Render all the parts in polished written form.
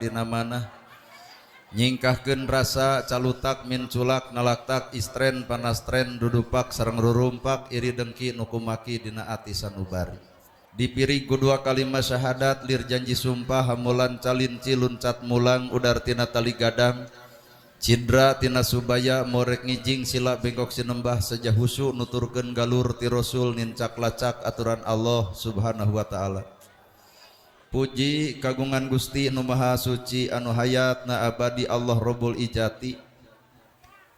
dina manah nyingkahkeun rasa calutak min culak nalaktak istren panastren dudupak sareng rurumpak iri dengki nukumaki dina ati sanubari dipiri kudua kalimat syahadat lir janji sumpah hamulan calin ciluncat mulang udar tina tali gadang cidra tina subaya morek ngijing sila bengkok sinembah saja husu nuturkeun galur ti rasul nincak lacak aturan Allah subhanahu wa ta'ala. Puji kagungan Gusti anu maha suci anu hayat na abadi Allah Rabbul Ijati.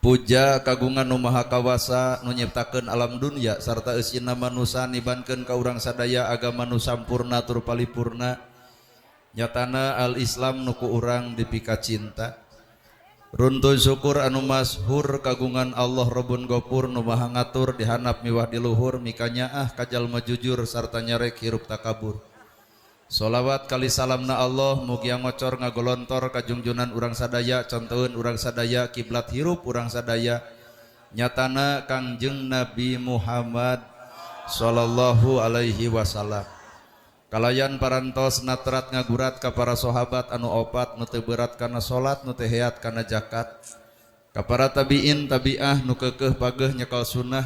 Puja kagungan nu maha kawasa nu nyiptakeun alam dunya sarta eusina manusa nibankeun ka urang sadaya agama nu sampurna tur palipurna. Nyatana al Islam nu ku urang dipika cinta. Runtun syukur anu masyhur kagungan Allah Rabbun Ghafur nu maha ngatur dihanap miwah di luhur mikanya kajalma jujur sarta nyarek hirup takabur. Sholawat kali salamna Allah mugia ngocor ngagolontor kajungjunan urang sadaya contoheun urang sadaya kiblat hirup urang sadaya nyatana Kangjeng Nabi Muhammad sallallahu alaihi wasallam kalayan parantos natrat ngagurat ka para sahabat anu opat nu teu berat kana salat nu teu heat kana zakat ka para tabiin tabiah nu keukeuh pageuh nyekel sunnah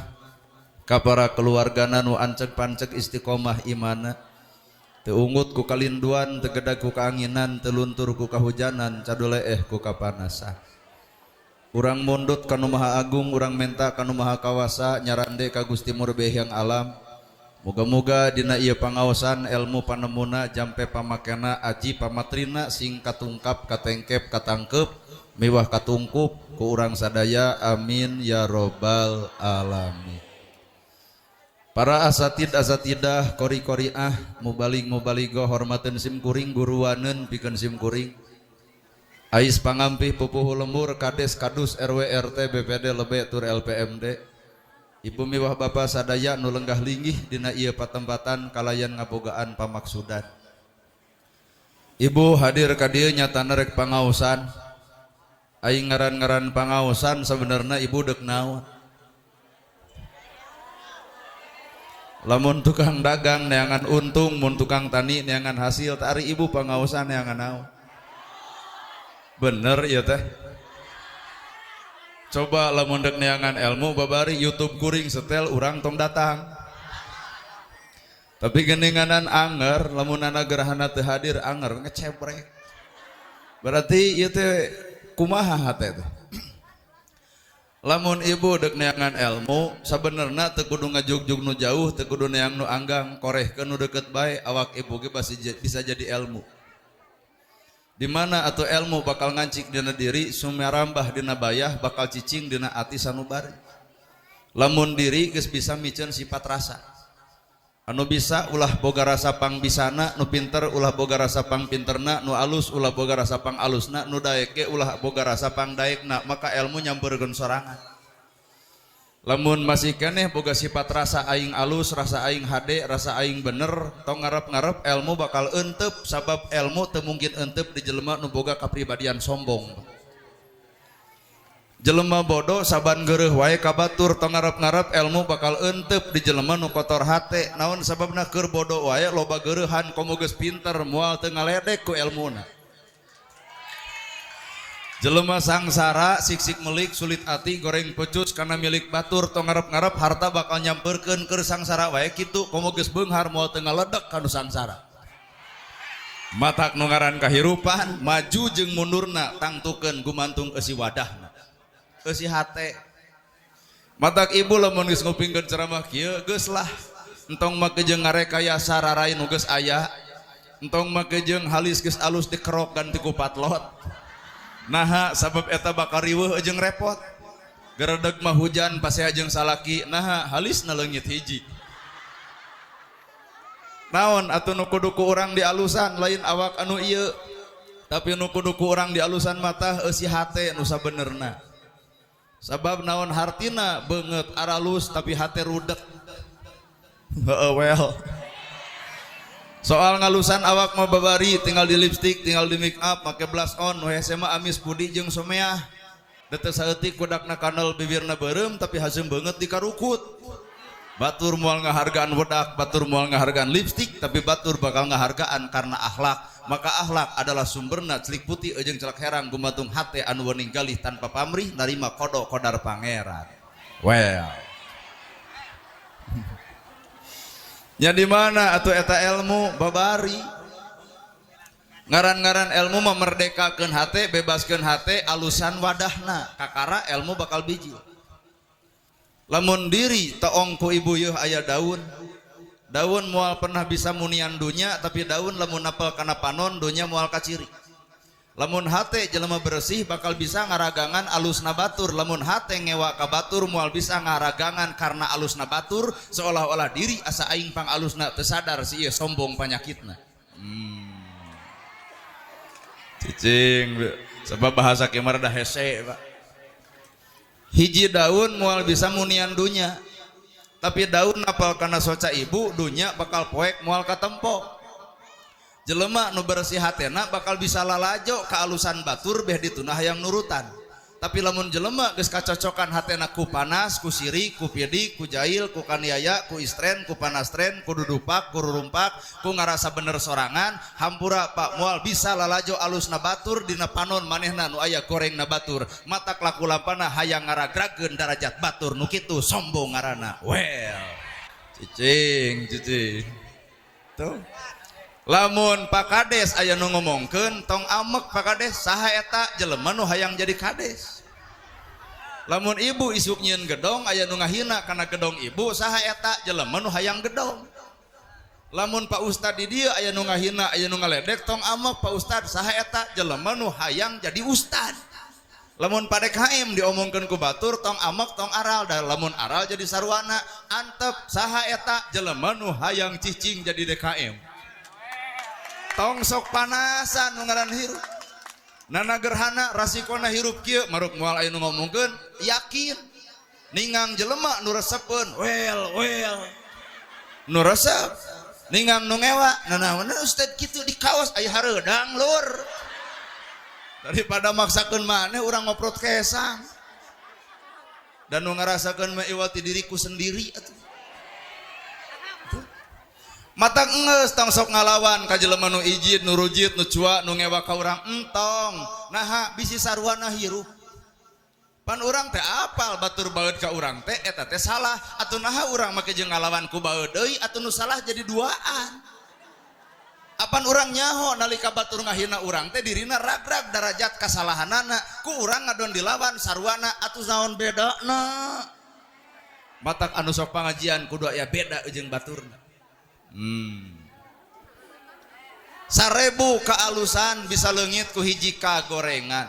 ka para keluargana nu anceg panceg istiqomah imanna teungut ku kalinduan tegedag ku kaanginan teluntur ku kahujanan cadoleeh ku kapanasan urang mundut kanu maha agung urang menta kanu maha kawasa nyarande ka Gusti Murbeh yang alam moga-moga dina ieu pangaosan ilmu panemuna jampe pamakena aji pamatrina sing katungkap katengkep katangkep miwah katungkup ku urang sadaya amin ya robbal alamin. Para asatidah kori-koriah mubalig-mubaligo hormaten simkuring guruwaneun pikeun simkuring ais pangampih pupuh lemur kades kadus RW RT BPD lebe tur LPMD ibu miwah bapa sadaya nu lenggah linggih dina ieu patempatan kalayan ngabogaan pamaksudan ibu hadir ka dieu nyatana rek pangaosan aing ngaran-ngaran pangaosan sabenerna ibu deuk naon. Lamun tukang dagang neangan untung, mun tukang tani neangan hasil, tari ibu pangaosan neangan naon. Bener ya teh. Coba lamun dek neangan ilmu babari YouTube kuring setel urang tong datang. Tapi geninganan anger, lamun anak gerahana teu hadir anger ngecebrek. Berarti ieu teh kumaha hate teh. Lamun ibu dek neangan ilmu sabenerna teu kudu ngajugjug nu jauh teu kudu neang nu anggang korehkeun nu deukeut bae awak ibu ge bisa jadi ilmu di mana atuh ilmu bakal ngancik dina diri sumarambah dina bayah bakal cicing dina ati sanubari lamun diri geus bisa miceun sifat rasa anu bisa ulah boga rasa pangbisana nu pinter ulah boga rasa pangpinterna nu alus ulah boga rasa pangalusna nu daek ge ulah boga rasa pangdaekna maka ilmu nyampeurkeun sorangan lamun masih keneh boga sifat rasa aing alus rasa aing hade rasa aing bener tong ngarep-ngarep ilmu bakal euteup sabab ilmu teu mungkin euteup di jelema nu boga kapribadian sombong jelema bodoh saban geureuh wae kabatur tong ngarep-ngarep ilmu bakal euteup di jelema nu kotor hate naon sababna keur bodoh wae loba geureuhan komo geus pinter moal teu ngaledek ku ilmuna jelema sangsara siksik melik sulit ati goreng pecus kana milik batur tong ngarep-ngarep harta bakal nyampeurkeun keur sangsara wae kitu komo geus beunghar moal teu ngaledek kanu sangsara matak nu ngaran kahirupan maju jeung mundurna tangtukeun gumantung eusi wadahna eusi hate matak ibu lamun geus ngupingkeun ceramah kieu geus lah entong make jeung ngarekayasa rarain nu geus aya entong make jeung halis geus alus dikerok ganti ku patlot naha sabab eta bakal riweuh jeung repot geredeg mah hujan pasea jeung salaki naha halisna leungit hiji naon atuh nu kudu ku urang dialusan lain awak anu ieu tapi nu kudu ku urang dialusan mata eusi hate nu sabenerna sabab naon hartina beungeut aralus tapi hate rudek well soal ngalusan awak mah babari tinggal di lipstick tinggal di make up make blush on we mah amis pudi jeung someah Dete saeutik kudakna kanal bibirna beureum tapi haseum beungeut di karukut. Batur moal ngahargaan wedak, batur moal ngahargaan lipstik, tapi batur bakal ngahargaan karena akhlak. Maka akhlak adalah sumberna celik putih jeung celak herang gumatung hate anu wening galih tanpa pamrih narima kodo kodar pangeran. Well. Ya di mana atuh eta ilmu babari. Ngaran-ngaran ilmu memerdekakeun hate, bebaskeun hate, alusan wadahna. Kakara ilmu bakal biji. Lamun diri toong ku ibu yeuh aya daun. Daun moal pernah bisa munian dunya, tapi daun lamun apel kana panon dunya moal kaciri. Lamun hate jelema bersih bakal bisa ngaragangan alusna batur. Lamun hate ngewa ka batur moal bisa ngaragangan karena alusna batur, seolah-olah diri asa aing pang alusna teu sadar si ieu sombong panyakitna. Cicing sebab bahasa kemar dah hese, Pak. Hiji daun moal bisa munian dunya, tapi daun apal kana soca ibu dunya bakal poek moal katempo. Jelema nu bersih hatena bakal bisa lalajo ka alusan batur beh dituna hayang nurutan. Tapi lamun jelema geus kacocokan hatena ku panas, ku siri, ku pidi, ku jail, ku kaniaya, ku istren, ku panastren, ku dudupak, ku rurumpak, ku ngarasa bener sorangan, hampura Pak moal bisa lalajo alusna batur dina panon manehna nu aya gorengna batur. Mata laku lampana hayang ngaragrageun darajat batur nu kitu sombong ngaranna. Well. Cicing. Tuh. Lamun Pak Kades aya nu ngomongkeun tong amek Pak Kades saha eta jelema nu hayang jadi kades. Lamun ibu isuk nyieun gedong aya nu ngahina kana gedong ibu saha eta jelema nu hayang gedong. Lamun Pak Ustad di dieu aya nu ngahina aya nu ngaledek tong amek Pak Ustad saha eta jelema nu hayang jadi ustad. Lamun Pak DKM diomongkeun ku batur tong amek tong aral da lamun aral jadi sarwana antep saha eta jelema nu hayang cicing jadi DKM. Tong sok panasan nu ngaran hirup. Nana gerhana rasikona hirup kieu maruk moal aya nu ngomongkeun yakin. Ningang jelema nu resepeun well. Nu resep ningang nu ngewa nanaon ustad kitu di kaos aya hareudang lur. Daripada maksakeun maneh urang ngoprot kesang. Dan nu ngarasakeun mah iwati diriku sendiri atuh. Mata ngeus tong sok ngalawan ka jelema nu ijid nu rujit nu cua nu ngewa ka urang entong naha bisi sarwana hirup pan urang teh apal batur baeud ka urang teh eta teh salah atuh naha urang make jeung ngalawan ku baeud deui atuh nu salah jadi duaan apan urang nyaho nalika batur ngahina urang teh dirina ragrag darajat kasalahanana ku urang ngadon dilawan sarwana atuh naon bedana matak anu sok pangajian kudu aya beda jeung baturna. 1000 kaalusan bisa leungit ku hiji kagorengan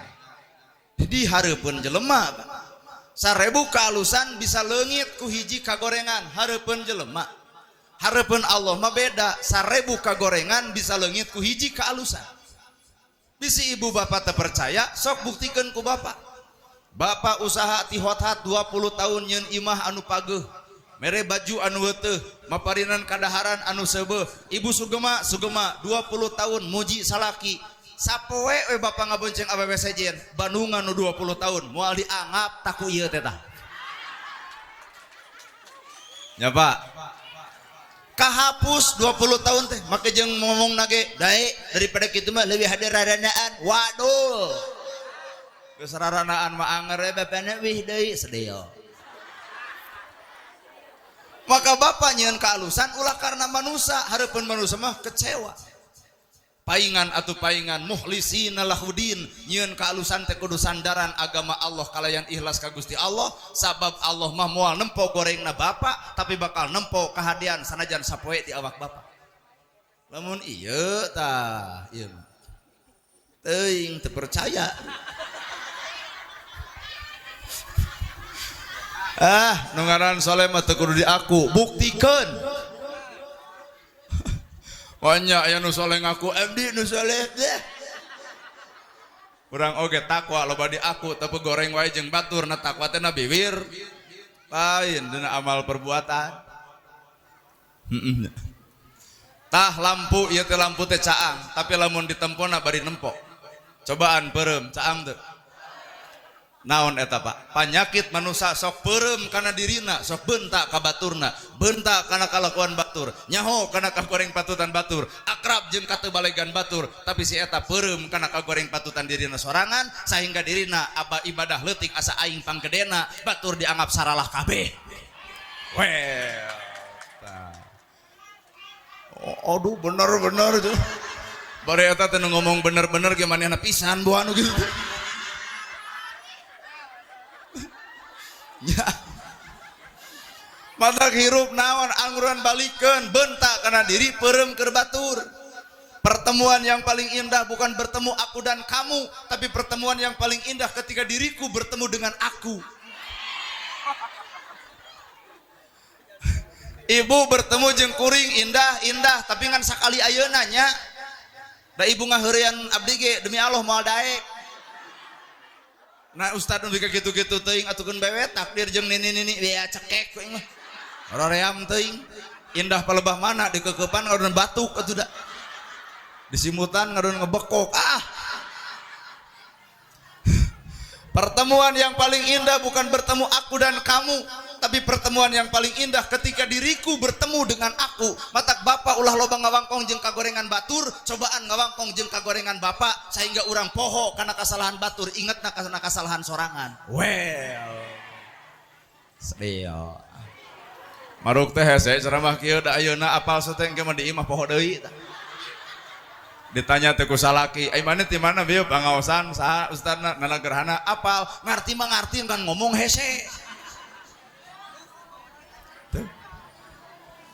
di hareupeun jelema 1000 kaalusan bisa leungit ku hiji kagorengan hareupeun jelema hareupeun Allah mah beda 1000 kagorengan bisa leungit ku hiji kaalusan bisi ibu bapak teu percaya sok buktikeun ku bapak usaha ti hot-hat 20 tahun nyeun imah anu pageuh mere baju anu weuteuh maparinan kadaharan anu seubeuh ibu sugema 20 tahun muji salaki sapoe we bapak ngabonceng awewe sejen Bandungan nu 20 tahun moal dianggap taku ieu teh tah nya Pak kahapus 20 tahun teh make jeung ngomong nage dae daripada kitu mah leuwih hade raranaan waduh geus raranaan mah anger bapana wih deui sedeo. Maka bapak nyieun kaalusan ulah karena manusia hareupeun manusia mah kecewa paingan atuh paingan mukhlisina lahudin nyieun kaalusan teh kudu sandaran agama Allah kalayan ikhlas ka Gusti Allah sabab Allah mah moal nempo gorengna bapak tapi bakal nempo kahadian sanajan sapoe ti awak bapak lamun ieu tah ieu teuing teu percaya nu ngaran soleh mah teu kudu diaku buktikeun banyak aya nu soleh ngaku abdi nu soleh urang oge takwa loba diaku tapi goreng wae jeung batur na takwa teh na bibir lain dina amal perbuatan tah lampu ieu teh lampu teh caang tapi lamun ditempona bari nempo cobaan peureum caang teu Naon eta Pak? Panyakit manusia sok peureum kana dirina, sok bentak ka baturna, bentak kana kalakuan batur, nyaho kana kagoreng patutan batur, akrab jeung katebalegan batur, tapi si eta peureum kana kagoreng patutan dirina sorangan sehingga dirina aba ibadah leutik asa aing panggedena, batur dianggap saralah kabeh. Well. Aduh bener-bener tuh. Bari eta teh ngomong bener-bener ge manehna pisan bu anu gitu. Ya. Matak hirup naon angguran balikeun bentak kana diri peureum keur batur. Pertemuan yang paling indah bukan bertemu aku dan kamu, tapi pertemuan yang paling indah ketika diriku bertemu dengan aku. Ibu bertemu jeung kuring indah-indah, tapi ngan sakali ayeuna nya. Da ibu ngaheurean abdi ge demi Allah moal daek. Nah ustad nu bika kitu-kitu teuing atukeun bewet takdir jeung nini-nini bea cekek kuing mah. Roream teuing. Indah palebah mana dikeukepan ngarunan batuk atuh da. Disimutan ngarunan ngebekok. Pertemuan yang paling indah bukan bertemu aku dan kamu, tapi pertemuan yang paling indah ketika diriku bertemu dengan aku. Matak bapak ulah loba ngawangkong jeung kagorengan batur, cobaan ngawangkong jeung kagorengan bapak sehingga urang poho karena kesalahan batur, ingetna karena kesalahan sorangan. Well. Sedeo. Maruk teh hese ceramah kieu da ayeuna apal sateng ke mah di imah poho deui tah. Ditanya teh ku salaki, "Ai maneh ti mana bieu pangaosan saha ustadna nalagerhana?" Apal, ngarti mah ngarti kan ngomong hese.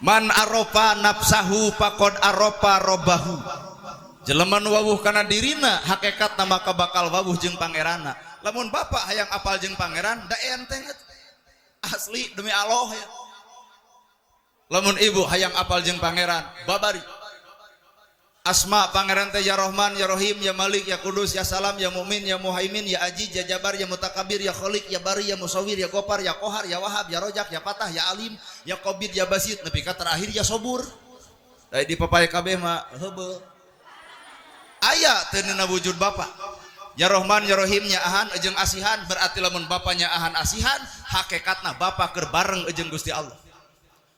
Man aropa nafsahu faqad aropa robbahu. Jelema nu wawuh kana dirina hakikatna maka bakal wawuh jeung pangeranna. Lamun bapak hayang apal jeung pangeran da enteng asli demi Allah ya. Lamun ibu hayang apal jeung pangeran babari. Asma pangeran teh ya Rahman, ya Rahim, ya Malik, ya Kudus, ya Salam, ya Mu'min, ya Muhaimin, ya Aziz, ya Jabar, ya Mutakabir, ya Khaliq, ya Bari, ya Musawwir, ya Ghaffar, ya Qahar, ya Wahhab, ya Rojak, ya Fatah, ya Alim, ya Qabid, ya Basit, nepi ka terakhir ya Sobur. Dari di papaya kabeh mah heubeul. Aya teu dina wujud Bapa. Ya Rahman, ya Rahim, ya Ahan, jeung asihan, berarti lamun bapanya Ahan asihan, hakikatna Bapa keur bareng jeung Gusti Allah.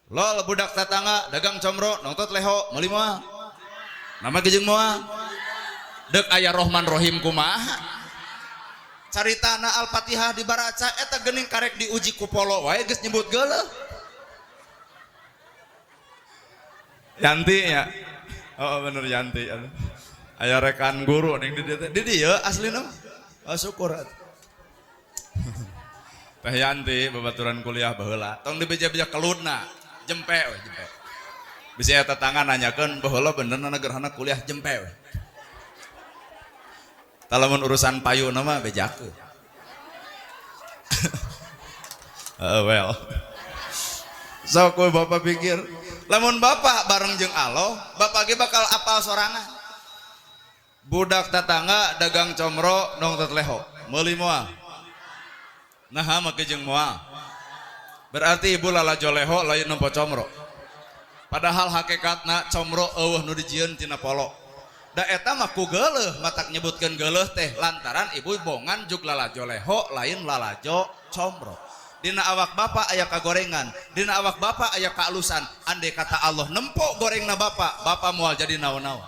Lol budak tetangga dagang comro nongtot leho meuli moal. Nama gejeng moal dek aya Rahman Rahim kumaha caritana Al-Fatihah dibaraca eta geuning karek diuji ku polo wae geus nyebut geuleuh Yanti ya. Oh bener Yanti aya rekan guru ning di dieu aslina syukur Teh Yanti babaturan kuliah baheula tong dibeja-beja keludna jempe we jempe bisa eta tangan nanyakeun baheula benerna gerhana kuliah jempe we. Talamun urusan payuna mah bejakeun. Well. Sok we bapak pikir, lamun bapak bareng jeung Allah, bapak ge bakal apal sorangan. Budak tetangga dagang comro nongtot leho, meuli moal. Naha make jeung moal. Berarti ibu lalajo leho lain nempo comro. Padahal hakikatna comro eueuh nu dijieun tina polo. Da eta mah ku geuleuh matak nyebutkeun geuleuh teh lantaran ibu bongan juk lalajo leho lain lalajo comro. Dina awak bapak aya kagorengan, dina awak bapak aya kaalusan. Andai kata Allah nempo gorengna bapak, bapak moal jadi naon-naon.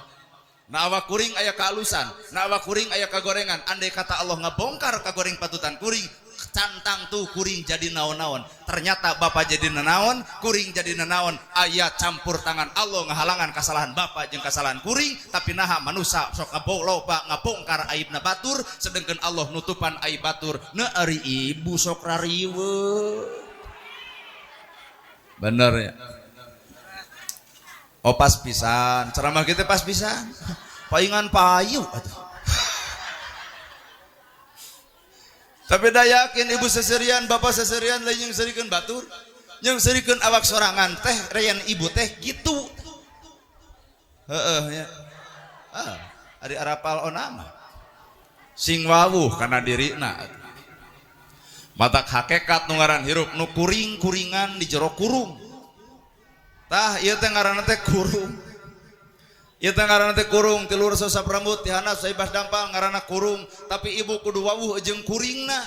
Na awak kuring aya kaalusan, na awak kuring aya kagorengan. Andai kata Allah ngabongkar kagoreng patutan kuring, cantang tuh kuring jadi naon-naon. Ternyata bapak jadi nanaon, kuring jadi nanaon. Aya campur tangan Allah ngahalangan kesalahan bapak jeung kesalahan kuring, tapi naha manusia sok loba ngabongkar aibna batur, sedengkeun Allah nutupan aib batur. Neuri ibu sok rariweuh. Bener ya. Oh pas pisan, ceramah kita pas pisan. Paingan payu atuh. Tapi dah yakin ibu seserian, bapak seserian lain yang serikeun batur, yang serikeun awak sorangan teh reyan ibu teh gitu. Ya. Ari arapal onama. Sing wawuh kana dirina. Matak hakikat nu ngaran hirup nu kuring-kuringan di jero kurung. Tah ieu teh ngaranna teh kurung. Ieu teh ngaranna teh kurung, tilur sosap rambut, tihana saibas dampal ngaranna kurung, tapi ibu kudu wawuh jeung kuringna.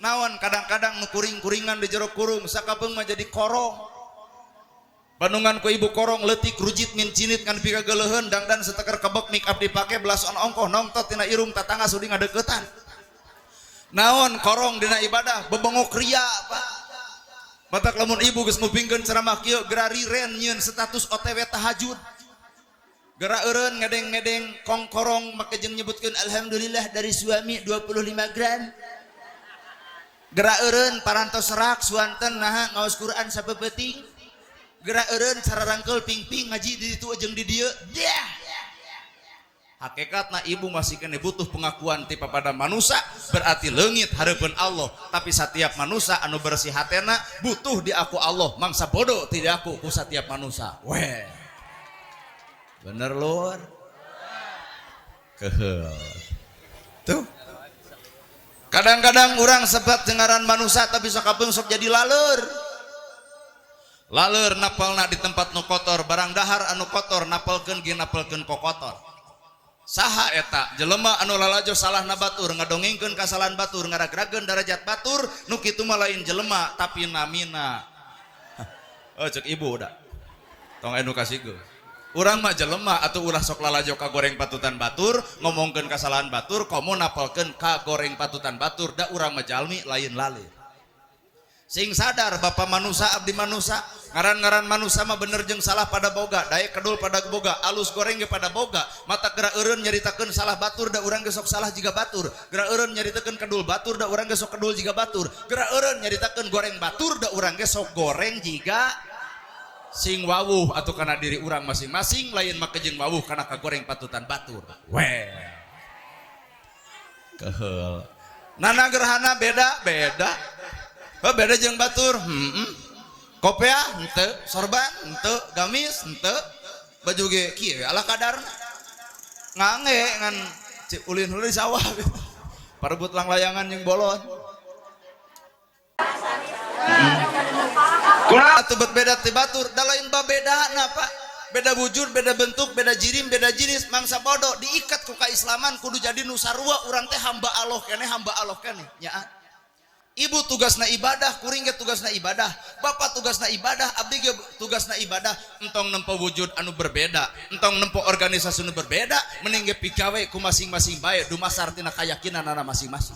Naon kadang-kadang nu kuring-kuringan di jero kurung sakabeung mah jadi korong. Bandungan ku ibu korong leutik rujit min cinit kan pika geuleheun dangdan seteker kebek mik abdi pake belasan ongkoh nongtot tina irung tatangga sudi ngadeuketan. Naon korong dina ibadah bebengok ria Pak. Batak lamun ibu geus ngupingkeun ceramah kieu geura riren nyieun status OTW tahajud. Geura eureun ngedeng-ngedeng kong korong make jeung nyebutkeun alhamdulillah dari suami 25 gram. Geura eureun parantos serak suanten naha ngaos Quran sapeupeting. Geura eureun cara rangkeul ping-ping ngaji di ditu jeung di dieu. Hakikatna ibu masih kene butuh pengakuan ti papada manusia, berarti leungit hareupeun Allah, tapi setiap manusia anu bersih hatena butuh diaku Allah, mangsa bodoh tidak aku ku setiap manusia. Weh. Bener lur. Keheul. Tuh. Kadang-kadang orang sebab dengaran manusia tapi sakabeung sok jadi laleur. Laleur napalna di tempat nu kotor, barang dahar anu kotor napalkeun ge napalkeun kokotor. Saha eta jelema anu lalajo salahna batur ngadongengkeun kasalahan batur ngaragrageun darajat batur nu kitu mah lain jelema tapi namina. Oh cek ibu udah. Tong anu kasihkeun. Urang mah jelema atuh ulah sok lalajo ka goreng patutan batur ngomongkeun kasalahan batur komo napalkeun ka goreng patutan batur da urang mah jalmi lain laleur. Sing sadar bapa manusia abdi manusia ngaran-ngaran manusia mah bener jeung salah pada boga daek kedul pada boga alus goreng ge pada boga mata geura eureun nyaritakeun salah batur da urang ge sok salah jiga batur geura eureun nyaritakeun kedul batur da urang ge sok kedul jiga batur geura eureun nyaritakeun goreng batur da urang ge sok goreng jiga sing wawuh atau kana diri urang masing-masing lain make jeung wawuh kana kagoreng patutan batur. Weh keheul nana gerhana beda-beda. Oh, beda jeung batur. Kopea henteu, sorban henteu, gamis henteu, baju ge kieu ala kadarna. Ngange ngan ulin heula di sawah gitu. Parebut lang layangan jeung bolon. Kunaon atuh beda ti batur, da lain babedana Pak. Beda wujud, beda bentuk, beda jirim, beda jenis, mangsa bodoh diikat ku kaislaman kudu jadi nu sarua urang teh hamba Allah keneh, hamba Allah keneh. Nyaat. Ibu tugasna ibadah, kuring ge tugasna ibadah, bapak tugasna ibadah, abdi ge tugasna ibadah. Entong nempo wujud anu berbeda, entong nempo organisasi anu berbeda, mending ge pigawe ku masing-masing bae dumasar tina kayakinanna masing-masing.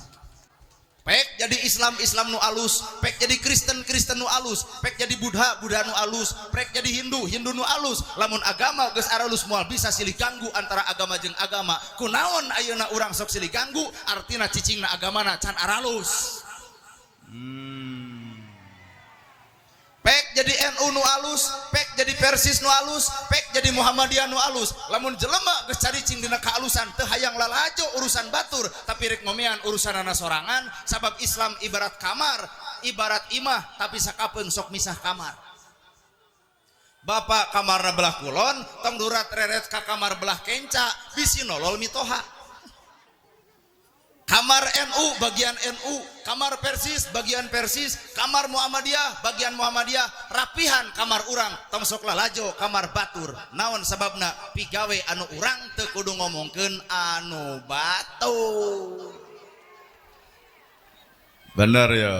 Pek jadi Islam nu alus, pek jadi Kristen nu alus, pek jadi Buddha nu alus, pek jadi Hindu nu alus. Lamun agama geus aralus moal bisa silih ganggu antara agama jeung agama. Kunaon ayeuna urang sok silih ganggu, artina cicingna agamana can aralus. Pek jadi NU nu alus, pek jadi Persis nu alus, pek jadi Muhammadiyah nu alus. Lamun jelema geus caricing dina kaalusan teu hayang lalajo urusan batur, tapi rek ngomean urusanana sorangan. Sabab Islam ibarat kamar, ibarat imah, tapi sakapeung sok misah kamar. Bapak kamarna belah kulon, tong durat reret ka kamar belah kenca, bisi nolol mitoha. Kamar NU bagian NU, kamar Persis bagian Persis, kamar Muhammadiyah bagian Muhammadiyah, rapihan kamar urang tong sok lalajo kamar batur. Naon sababna pigawe anu urang teu kudu ngomongkeun anu batur. Bener ya.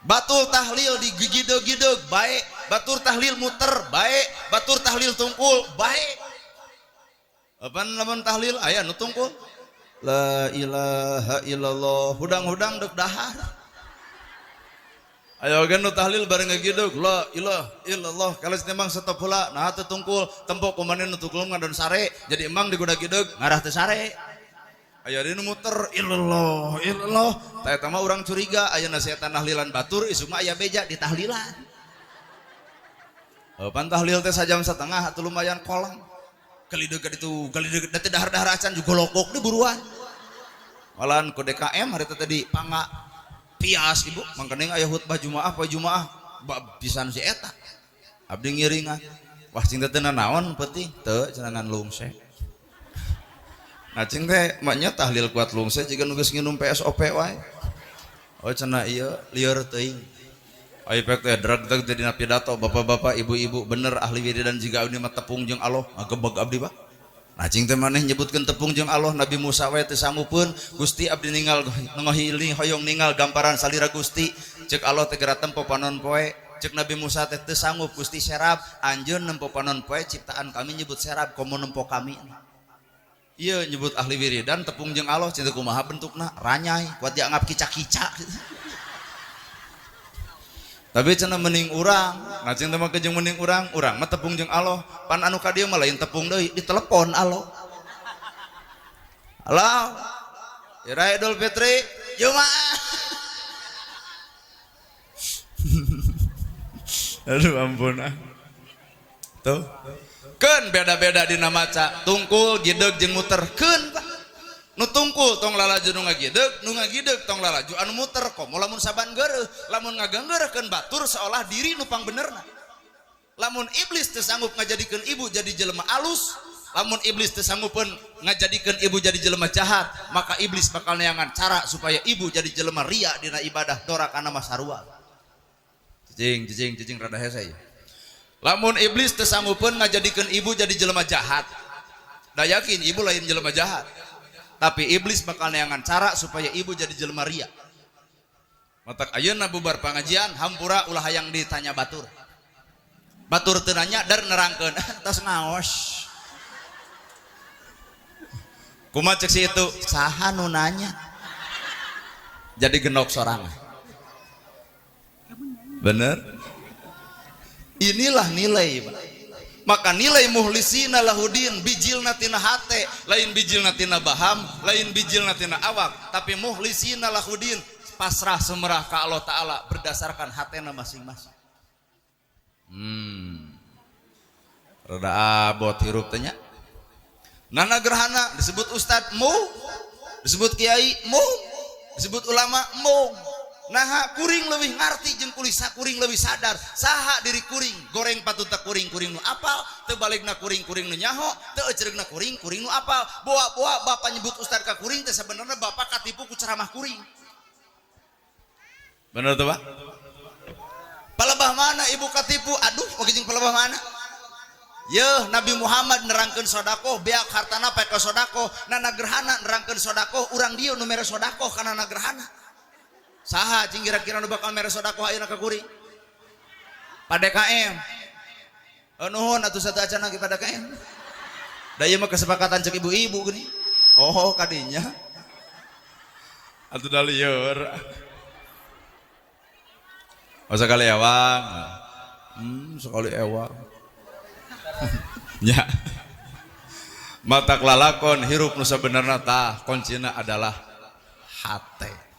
Batul tahlil digigideg-gideg baik, batur tahlil muter baik, batur tahlil tungkul baik. Apa lamun tahlil aya nu tungkul? La ilaha illallah hudang-hudang dek dahar. Ayo gen nu tahlil bareng ngagideg la ilaha illallah kalau memang stop heula nah teu tungkul tempo kumaha nu tungkul ngadon sare jadi emang digoda-gideg ngarah teu sare. Aya dinu muter illallah illallah ta eta mah urang curiga ayeuna setan tahlilan batur isuk mah aya beja di tahlilan. Pan tahlil teh sajam setengah atuh lumayan kolang. Kalideg itu kalideg teh dahar-dahar acan juga logok di buruan. Malahan ku DKM hari tadi pangga pias ibu mangkening aya khutbah Jumaah poe Jumaah pisan si eta. Abdi ngiringan. Wah cing teh naon penting teu cenangan lungse. Nah cing teh maknya tahlil kuat lungse jiga nu geus nginum PSOP wae. Oh cenah ieu lieur teuing. Ayo pek teh drag teh dina pidato bapak-bapak ibu-ibu bener ahli wiridan jiga abdi mah tepung jeung Allah ngagebeg abdi Pak. Cing teh maneh nyebutkeun tepung jeung Allah Nabi Musa we teu sanggupeun Gusti abdi ninggal ngohiling hoyong ninggal gamparan salira Gusti ceuk Allah teh geura tempo panon poe ceuk Nabi Musa teh teu sanggup Gusti serab anjeun nempo panon poe ciptaan kami nyebut serab komo nempo kami ieu nyebut ahli wiridan tepung jeung Allah cinta kumaha bentukna ranyai kuat dianggap kicak-kicak tapi cenah mending urang ngacing teh mah jeung mending urang mah tepung jeung Allah pan anu ka dieu mah lain tepung deui ditelepon Allah halo Ira Idul Fitri Jumaah aduh ampun tuh keun beda-beda dina maca tungkul gideg jeung muter keun nu tungkul tong lalaju nu ngagideg tong lalaju anu muter komo lamun saban geureuh lamun ngaganggeureukeun batur seolah diri nu pangbenerna lamun iblis teu sanggup ngajadikeun ibu jadi jelema alus lamun iblis teu sanggupeun ngajadikeun ibu jadi jelema jahat maka iblis bakal neangan cara supaya ibu jadi jelema ria dina ibadah dora kana masarua cicing rada hese lamun iblis teu sanggupeun ngajadikeun ibu jadi jelema jahat da yakin ibu lain jelema jahat tapi iblis bakal neangan cara supaya ibu jadi jelema ria matak ayeuna bubar pangajian hampura ulah hayang ditanya batur teu nanya dar nerangkeun tos ngaos kumaha cek si itu saha nu nanya jadi genok sorangan bener inilah nilai maka nilai muhlisina lahudin bijilna tina hate lain bijilna tina baham lain bijilna tina awak tapi muhlisina lahudin pasrah semerah ka Allah Ta'ala berdasarkan hatena masing-masing rada abot hirup tanya nana gerhana disebut ustad mu disebut kiai mu disebut ulama mu nah kuring lebih ngarti jeung kulis kuring lebih sadar saha diri kuring goreng patut tak kuring nu apal teu balikna kuring nu nyaho teu eceregna kuring nu apal boa bapak nyebut ustad ka kuring teh sebenarnya bapak katipu ku ceramah kuring bener tuh Pak palebah mana ibu katipu aduh oge jeung palebah mana yeuh Nabi Muhammad nerangkeun sodaqoh beak hartana pae ka sodaqoh nana gerhana nerangkeun sodaqoh urang dieu nu mere sodaqoh kana gerhana saha cing kira-kira nu bakal mere sodaqoh ayeuna ka kuring PDKM nuhun atuh satu acana ge PDKM da ieu mah kesepakatan cek ibu-ibu geuning oh kadinya atuh da lieur sekali ewang sekali ewang nya matak lalakon hirup nu sabenerna tah kuncina adalah hate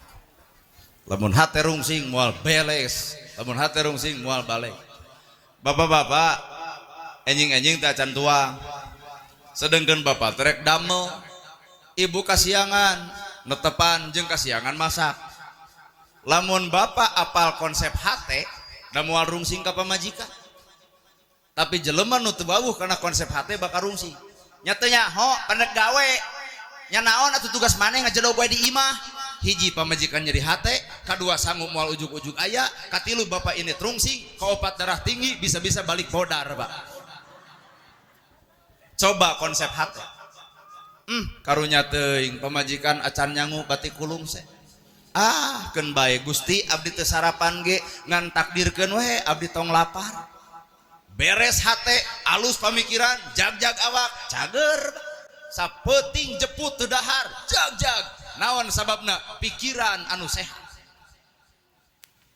lamun hate rungsing moal beles lamun hate rungsing moal balik bapak-bapak enjing-enjing teh acan tuang sedengkeun bapak terek damel ibu kasiangan netepan jeung kasiangan masak lamun bapak apal konsep hate da moal rungsing ka pamajikan tapi jelema nu teu bawuh kana konsep hate bakal rungsing nya teh nya ho pendek gawe nya naon atuh tugas maneh ngajedog wae di imah hiji pamajikan nyeri hate kadua sanggup moal ujuk-ujuk aya katilu bapak ini rungsing kaopat darah tinggi bisa-bisa balik bodar Pak coba konsep hate karunya teuing pamajikan acan nyangu batik kulung se keun bae Gusti abdi teu sarapan ge ngan takdirkeun we abdi tong lapar beres hate alus pamikiran jag-jag awak cager sapeuting jeput teu dahar jag-jag naon sababna pikiran anu sehat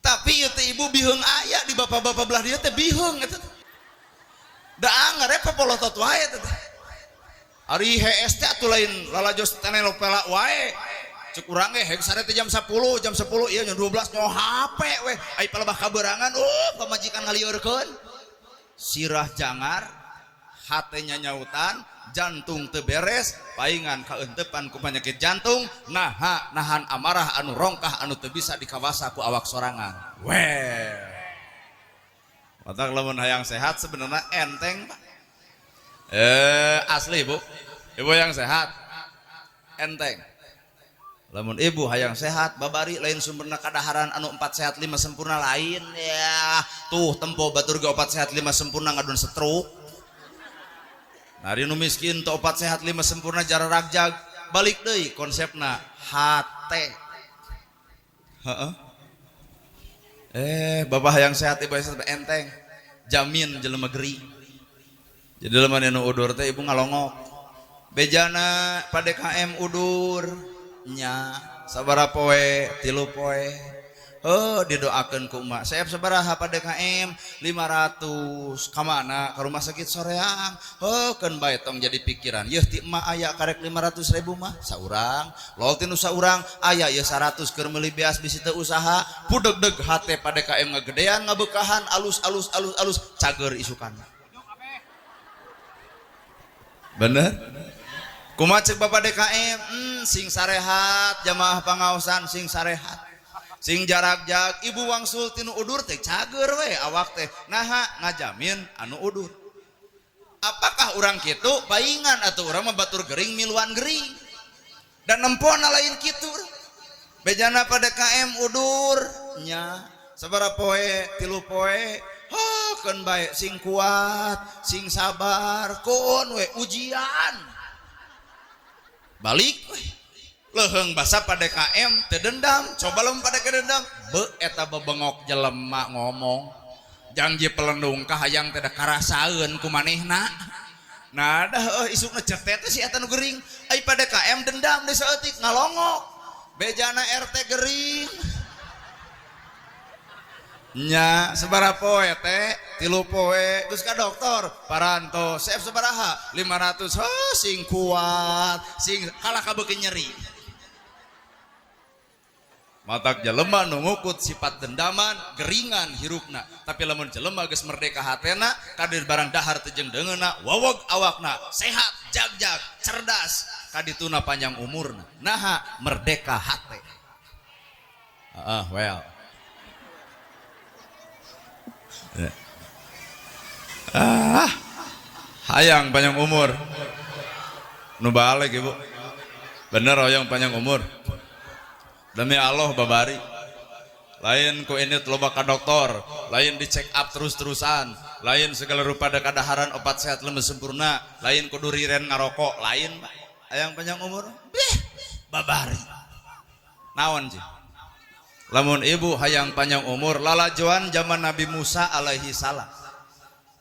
tapi ieu teh ibu biheung aya di bapak-bapak belah dieu teh biheung eta da anggar popolotot wae eta teh ari HS teh atuh lain lalajos telepela wae cek urang ge hek sare teh jam 10 ieu jam 12 nyoh HP we ai palebah kaberangan pamajikan ngalieurekeun sirah jangar hatenya nyautan jantung teu beres paingan kaentepan ku penyakit jantung nahan amarah anu rongkah anu teu bisa dikawasa ku awak sorangan matak lamun hayang sehat sebenarnya enteng Pak asli ibu yang sehat enteng lamun ibu hayang sehat babari lain sumberna kadaharan anu 4 sehat 5 sempurna lain ya tuh tempo batur ge 4 sehat 5 sempurna ngadun stroke Hari nu miskin teu opat sehat lima sempurna jara ragjag balik deui konsepna hate. Heeh. Bapak hayang sehat ibu sehat enteng jamin jelema geri. Jadi lemah nu udur teh ibu ngalongok bejana pada KM udur nya sabaraha poe 3 poe didoakeun ku emak saya sabaraha pada KM 500 ka mana ka rumah sakit soreang keun bae tong jadi pikiran yeuh ti emak aya karek 500.000 mah saurang lol tinu saurang aya ieu 100 keur meuli beas bisi teu usaha pudeg-deg hate pada KM ngagedean ngabeukahan alus cager isukan bener kumaha ceuk bapak DKM sing sarehat jamaah pangaosan sing sarehat sing jarak-jak ibu wangsul tinu udur teh cager we awak teh naha ngajamin anu udur apakah urang kitu paingan atuh urang mah batur gering miluan gering dan nempona lain kitu bejana pada KM udur nya sabaraha poe 3 poe keun bae sing kuat sing sabar kun we ujian balik we leheung basa pada KM teu dendam coba lem pada kedendam eta bebengok jelema ngomong janji pelendung kahayang teh da karasaeun ku manehna nah dah isukna cek teh si eta nu gering ai pada KM dendam deui saeutik ngalongok bejana RT gering nya sabaraha poe teh 3 poe geus ka dokter paranto sep sabaraha 500 sing kuat sing kalah kabeukeun nyeri matak jelema nu ngukut sifat dendaman geringan hirupna tapi lamun jelema geus merdeka hatena kadir barang dahar teu jeung deungeunna wawog awakna sehat jagjag cerdas kadituna panjang umurna naha merdeka hate well hayang panjang umur nu balik ibu bener hoyong panjang umur demi Allah babari lain ku ini loba ka dokter lain di check up terus-terusan lain segala rupa ada kadaharan opat sehat lemes sempurna lain kudu riren ngarokok lain hayang panjang umur babari naon sih lamun ibu hayang panjang umur lalajoan zaman Nabi Musa alaihi salam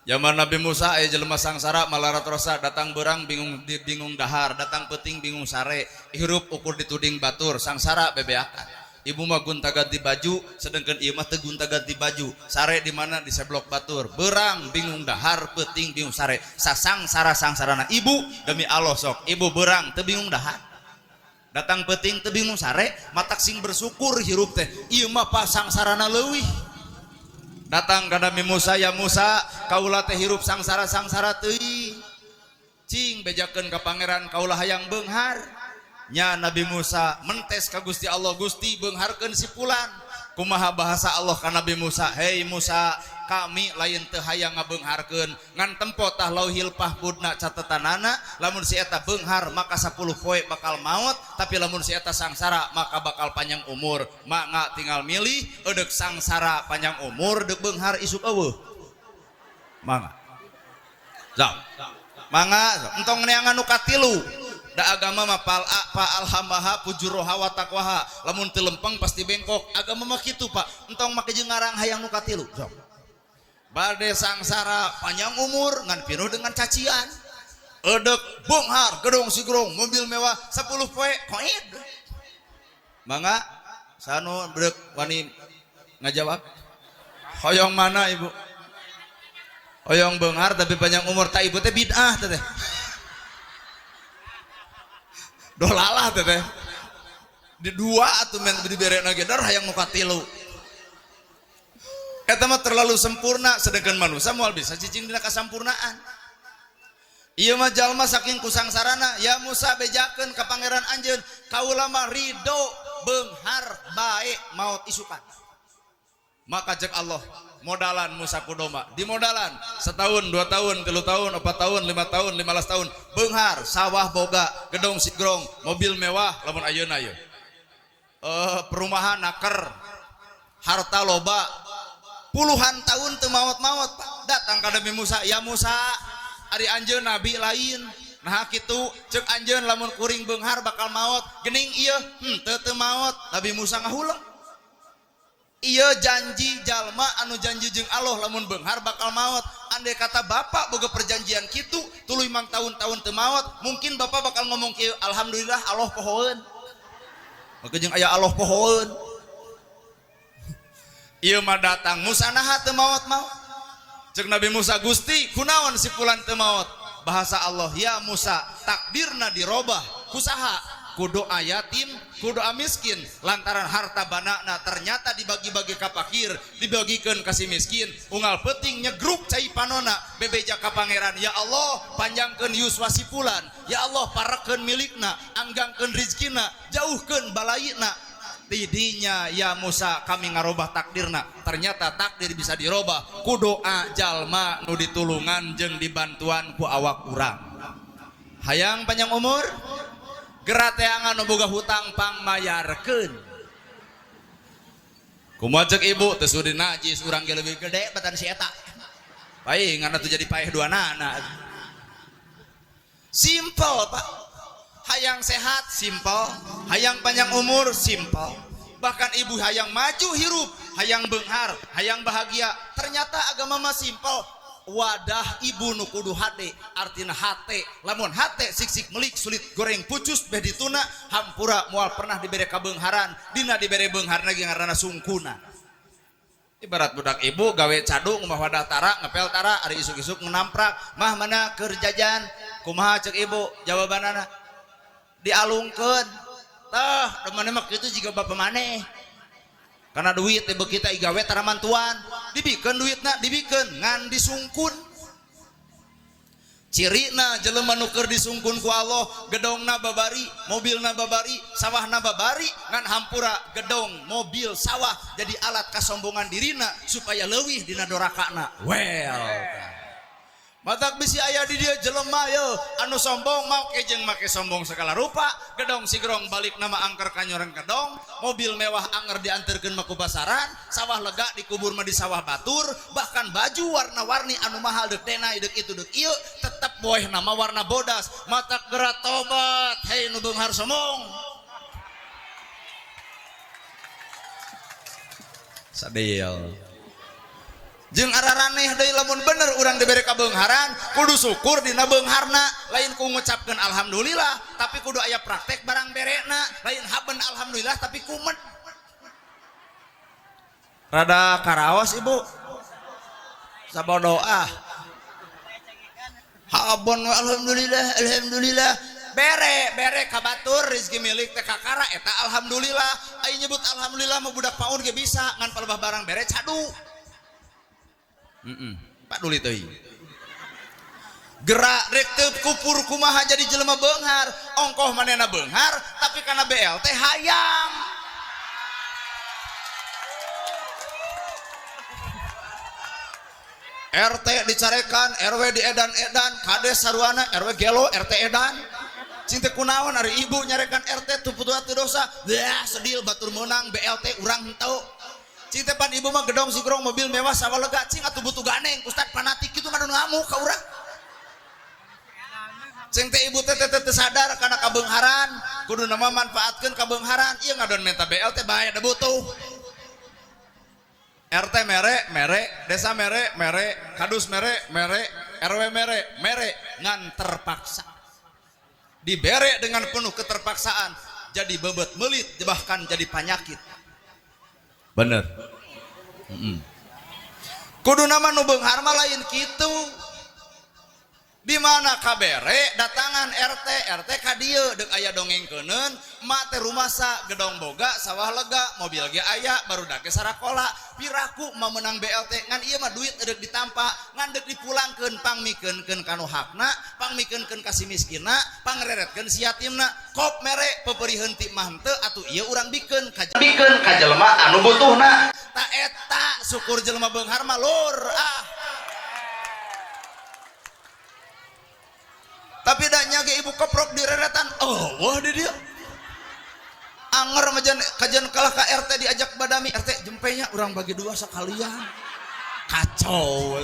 zaman Nabi Musa jelema sangsara malarat rosa datang berang bingung dahar datang peting bingung sare hirup ukur dituding batur sangsara bebeakan ibu mah gunta ganti baju sedangkan ieu mah teu gunta ganti baju sare di mana di seblok batur berang bingung dahar peting bingung sare sangsarana ibu demi Allah sok ibu berang teu bingung dahar datang peting teu bingung sare matak sing bersyukur hirup teh ieu mah pasangsarana leuwih datang ka Nabi Musa ya Musa kaula teh hirup sangsara teuing cing bejakeun ka pangeran kaula hayang beunghar nya Nabi Musa mentes ka Gusti Allah Gusti beungharkeun si fulan kumaha bahasa Allah ka Nabi Musa hei Musa kami lain teu hayang ngabeungharkeun ngan tempo tah lauhil mahfudna catetanana lamun si eta beunghar maka 10 poe bakal maut tapi lamun si eta sangsara maka bakal panjang umur mangga tinggal milih eudek sangsara panjang umur deuk beunghar isuk eueuh mangga zam mangga entong neangan nu katilu da agama mah pa alhamaha pujuroha wa taqwaha lamun teu lempeng pasti bengkok agama mah kitu Pak entong make jeung ngarang hayang nu katilu zam bade sangsara panjang umur ngan pinuh dengan cacian edek beunghar gedong sigrong mobil mewah 10 poe koid mangga sanu beuk wani ngajawab hoyong mana ibu hoyong beunghar tapi panjang umur tak ibu teh bid'ah teh dolalah teh di dua atuh men dibereuna ge dar hayang nu katilu eta mah terlalu sempurna sedangkan manusia moal bisa cicing dina kasampurnaan ieu mah jalma saking kusangsarana ya Musa bejakeun ka pangeran anjeun kaula mah ridho beunghar bae maot isukan maka cek Allah modalan Musa kudoma di modalan setahun 2 tahun 3 tahun 4 tahun 5 tahun 15 tahun beunghar sawah boga gedong sigrong mobil mewah lamun ayeuna ieu perumahan naker harta loba puluhan tahun teu maot-maot datang ka Nabi Musa ya Musa ari anjeun nabi lain. Nah kitu cek anjeun lamun kuring beunghar bakal maot geuning ieu teu maot. Nabi Musa ngahulang ieu janji jalma anu janji jeung Allah lamun beunghar bakal maot. Andai kata bapak boga perjanjian kitu tuluy mang tahun-tahun teu maot, mungkin bapak bakal ngomong kieu, alhamdulillah Allah pohoeun. Maka jeung aya Allah pohoeun. Ieu mah datang Musa naha teu maot-maot. Cek Nabi Musa, Gusti kunaon sipulan teu maot? Bahasa Allah, ya Musa takdirna dirobah kusaha kudu ayatim kudu miskin lantaran harta banakna ternyata dibagi-bagi ka fakir dibagikeun ka si miskin unggal peuting nyegruk cai panona bebeja ka pangeran. Ya Allah panjangkeun yuswa sipulan, ya Allah parakeun milikna anggangkeun rizkina jauhkeun balaina. Tidinya ya Musa kami ngarobah takdirna, ternyata takdir bisa dirobah ku doa jalma nu ditulungan jeung dibantuan ku awak urang. Hayang panjang umur geura teangan nu boga hutang pangmayarkeun. Kumaha ceuk ibu teu sudi najis urang ge leuwih gede batan si eta. Paingan atuh jadi paeh duanana. Simple Pak. Hayang sehat simple, hayang panjang umur simple. Bahkan ibu hayang maju hirup, hayang beunghar, hayang bahagia. Ternyata agama mah simple. Wadah ibu nu kudu hade, artina hate. Lamun hate sik-sik melik sulit goreng pucus beh dituna hampura moal pernah dibere ka beungharan, dina dibere beunghar lagi ngaranna sungkuna. Ibarat budak ibu gawe cadu ngumah wadah tara ngepel tara ari isuk-isuk ngenamprak, mah mana keur jajan? Kumaha ceuk ibu? Jawabanana dialungkeun tah demane mah kitu jiga bapak maneh karena duit teh kita igawe tara mantuan dibikeun duitna dibikeun ngan disungkun. Cirina jelema nu keur disungkun ku Allah gedongna babari mobilna babari sawahna babari ngan hampura gedong mobil sawah jadi alat kasombongan dirina supaya leuwih dina dorakana. Well matak bisi aya di dia jelema ye anu sombong mau kejeng make sombong segala rupa gedong sigrong balik nama angker kanyoreng gedong mobil mewah anger dianterkeun mah ku pasaran sawah lega dikubur mah di sawah batur bahkan baju warna-warni anu mahal deuk denai deuk itu deuk ieu tetep boeh nama warna bodas. Matak geura tobat hei nu beunghar sombong sadeel jeung araraneh deui lamun bener urang dibere ka beungharan kudu syukur dina beungharna lain ku ngucapkeun alhamdulillah tapi kudu aya praktek barang berena lain haben alhamdulillah tapi kumet rada karaos ibu sabodoah habon alhamdulillah alhamdulillah bere ka batur rezeki milik teh kakara eta alhamdulillah ai nyebut alhamdulillah mah budak paun ge bisa ngan palebah barang bere cadu. Pak duli teuing gerak rek teu kupur kumaha jadi jelema beunghar ongkoh manehna beunghar tapi kana BLT hayang RT dicarekan RW diedan-edan kades saruana RW gelo RT edan cinta kunaon ari ibu nyarekan RT tuputuh dosa sedil batur meunang BLT urang henteu. Cinta pan ibu mah gedong sigrong mobil mewah sawah lega cing atuh butuh ganeng ustad fanatik kitu mah ngamuk ka urang. Cing teh ibu teh sadar kana kabeungharan kudu nama manfaatkeun kabeungharan ieu ngadon menta BLT bae da butuh. RT mere, desa mere, kadus mere, RW mere ngan terpaksa. Dibere dengan penuh keterpaksaan jadi bebet melit bahkan jadi penyakit. Bener. Kudu nama nu beunghar mah lain kitu. Di mana kabere datangan RT ka dieu deuk aya dongengkeuneun mak teh rumasa gedong boga sawah lega mobil ge aya barudak ge sarakola piraku mah meunang BLT ngan ieu mah duit deuk ditampa ngan deuk dipulangkeun pangmikeunkeun kanu hakna pangmikeunkeun ka si miskinna pangreretkeun si yatimna kop mere peperieun ti mah henteu atuh ieu urang bikeun ka jelema anu butuhna ta eta syukur jelema beunghar mah lur tapi dah nyage ibu keprok di reretan wah di dia anger kajian kalah ke RT diajak badami RT jempenya orang bagi dua sekalian kacau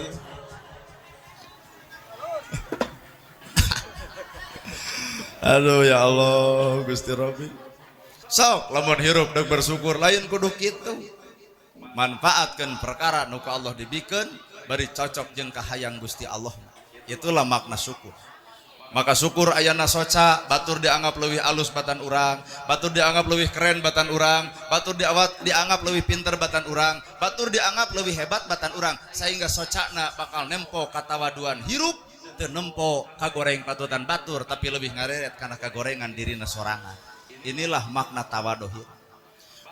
Aduh ya Allah Gusti Robi. Sok lamun hirup dek bersyukur lain kudu kitu. Manfaatkan perkara nu ka Allah dibikeun bari cocok jeung kahayang Gusti Allah. Itulah makna syukur. Maka syukur ayana soca, batur dianggap leuwih alus batan urang, batur dianggap leuwih keren batan urang, batur dianggap leuwih pinter batan urang, batur dianggap leuwih hebat batan urang, sehingga socana bakal nempo katawaduan hirup teu nempo kagoreng patutan batur tapi lebih ngareret karena kagorengan dirina sorangan. Inilah makna tawaduh.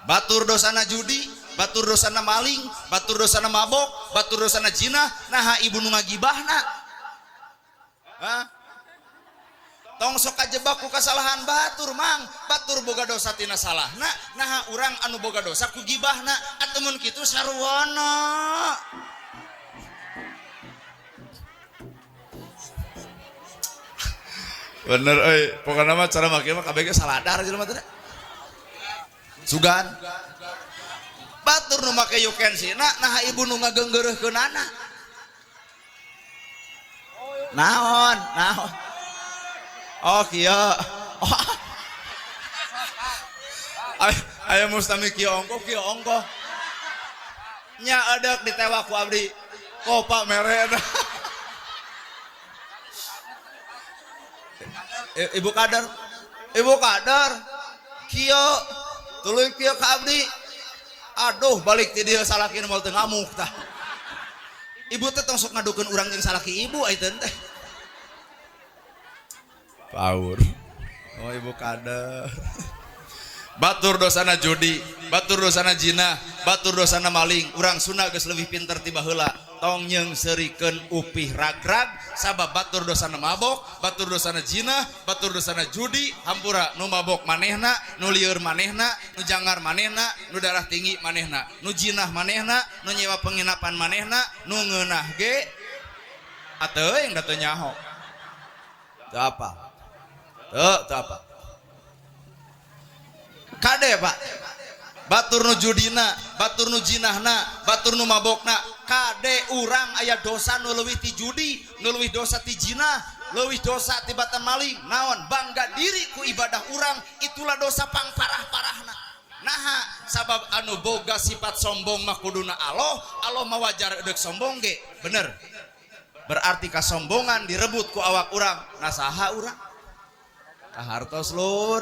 Batur dosana judi, batur dosana maling, batur dosana mabok, batur dosana jinah, naha ibu nu ngagibahna. Hah? Tong sok kajebak ku kesalahan batur mang, batur boga dosa tina salahna, naha urang anu boga dosa ku gibahna, atumun kitu sarwana. Bener euy, pokona mah cara make mah kabeh saladar jelema teh. Sugan. Batur nu make yukensina, naha ibu nu ngageunggeureukkeunana. Naon? Oh kieu. Aya mustami kieu ongko. Nya adek ditewak ku abdi. Kopa mere. Ibu kadar. Kieu tuluy kieu ka abdi. Aduh balik ti dieu salakin moal teu ngamuk tah. Ibu teh tong sok ngadukeun urang jeung salaki ibu ayeuna teh. Paur. Oh ibu kadar. Batur dosana judi, batur dosana jinah, batur dosana maling. Urang Sunda geus leuwih pinter tiba heula. Tong nyeungseurikeun upih ragrag sabab batur dosana mabok, batur dosana jinah, batur dosana judi, hampura nu mabok manehna, nu lieur manehna, nu jangar manehna, nu darah tinggi manehna, nu jinah manehna, nu nyewa penginapan manehna, nu ngeunah ge ateuing da teu nyaho. Teu apa? Tuh apa? Kade Pak. Batur nu judina, batur nu jinahna, batur nu mabokna, kade urang aya dosa nu leuwih ti judi, nu leuwih dosa ti jinah, leuwih dosa ti batan maling. Naon? Bangga diri ku ibadah urang, itulah dosa pang parah-parahna. Naha sabab anu boga sifat sombong mah kuduna Allah mah wajar eudeuh sombong ge. Bener. Berarti kasombongan direbut ku awak urang. Nah saha urang? Hartos lur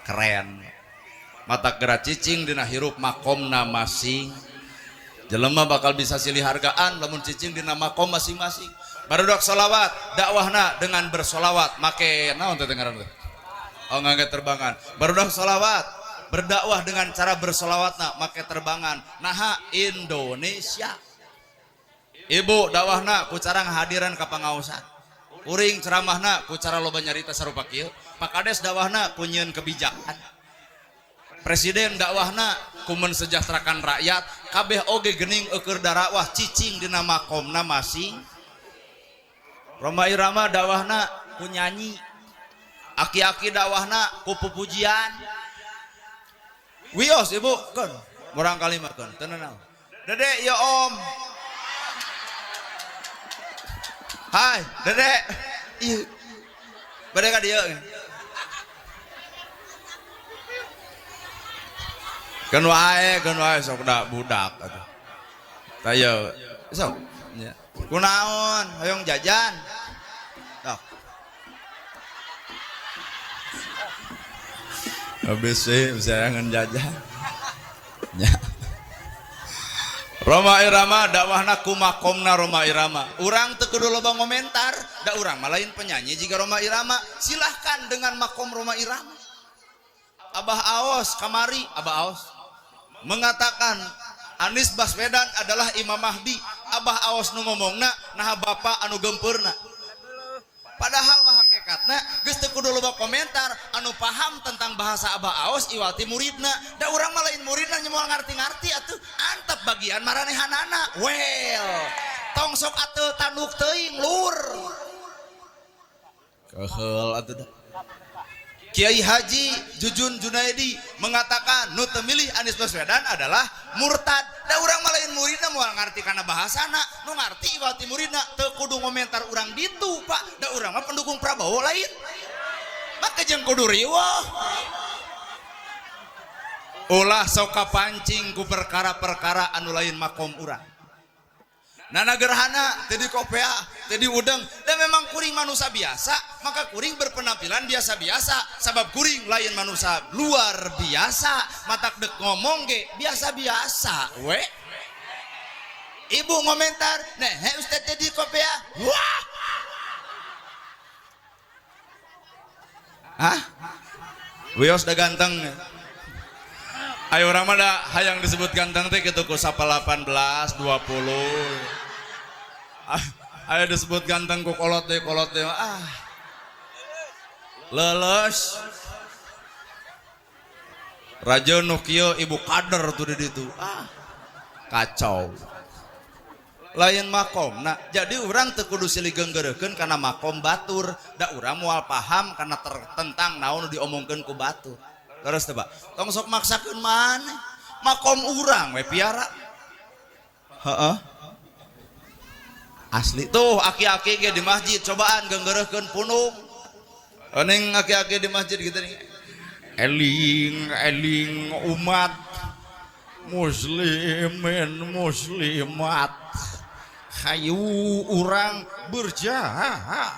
keren mata gerak cicing dina hirup makomna masing jelema bakal bisa silih hargaan lamun cicing dina makom masing-masing. Barudak sholawat dakwahna dengan bersolawat make naon teh ngaran teh oh ngangge terbangan. Barudak sholawat berdakwah dengan cara bersolawatna make terbangan. Naha Indonesia. Ibu dakwahna ku cara ngahadiran ka pangaosan. Uring ceramahna ku cara loba nyarita sarupa kieu. Pak Kades dakwahna ku nyieun kebijakan. Presiden dakwahna ku mensejahterakan rakyat. Kabeh oge geuning eukeur dakwah cicing dina makomna masing. Roma Irama dakwahna ku nyanyi. Aki-aki dakwahna ku pupujian. Wios ibu keun murang kalimat keun teu naon. Dede ya om. Hai, Dedek. Iya. Bade ka dieu. Keun wae sok da budak atuh. Tah yeu. Sok. Nya. Kunaon? Hoyong jajan. Tok. ABC bisa ngan jajan. Nya. Roma Irama dakwahna ku makomna Roma Irama. Urang teu kudu loba ngomentar, da urang mah lain penyanyi jika Roma Irama. Silahkan dengan makom Roma Irama. Abah Aos kamari, Abah Aos mengatakan Anies Baswedan adalah Imam Mahdi. Abah Aos nu ngomongna naha bapa anu gempeurna. Padahal mah hakikatna geus teu kudu loba komentar, anu paham tentang bahasa Abah Aos iwati muridna. Da urang mah lain muridna nya moal ngarti-ngarti atuh. Antep bagian maranehanana. Well, tong sok atuh tanduk teuing lur. Keheul atuh da. Kiai Haji Jujun Junaidi mengatakan nu teu milih Anies Baswedan adalah murtad. Da urang mah lain muridna moal ngarti kana bahasana, nu ngarti iwati muridna teu kudu ngomentar urang ditu, Pak. Da urang mah pendukung Prabowo lain. Maka jeung kudu riweuh. Ulah sok kapancing ku perkara-perkara anu lain makom urang. Nana gerhana tadi kopea tadi udeng dan memang kuring manusia biasa maka kuring berpenampilan biasa-biasa sabab kuring lain manusia luar biasa matak dek ngomong ge biasa-biasa we ibu ngomentar nah ustad tadi kopea wah hah wios da ganteng ayo orang mana hayang disebut ganteng teh kitu ku 18 20 ayo disebut ganteng ku kolot deh leles raja nu kieu ibu kader tuh di ditu kacau lain makom nah jadi orang teu kudu silih geunggeureukeun kana makom batur da urang moal paham kana tentang naon diomongkeun ku batur. Terus teh Pak, tong sok maksakeun maneh. Makom urang we piara. Heeh. Asli tuh aki-aki ge di masjid cobaan geunggeureukkeun punung. Ening aki-aki di masjid gitu nih. Eling umat muslimin muslimat. Hayu urang berjamaah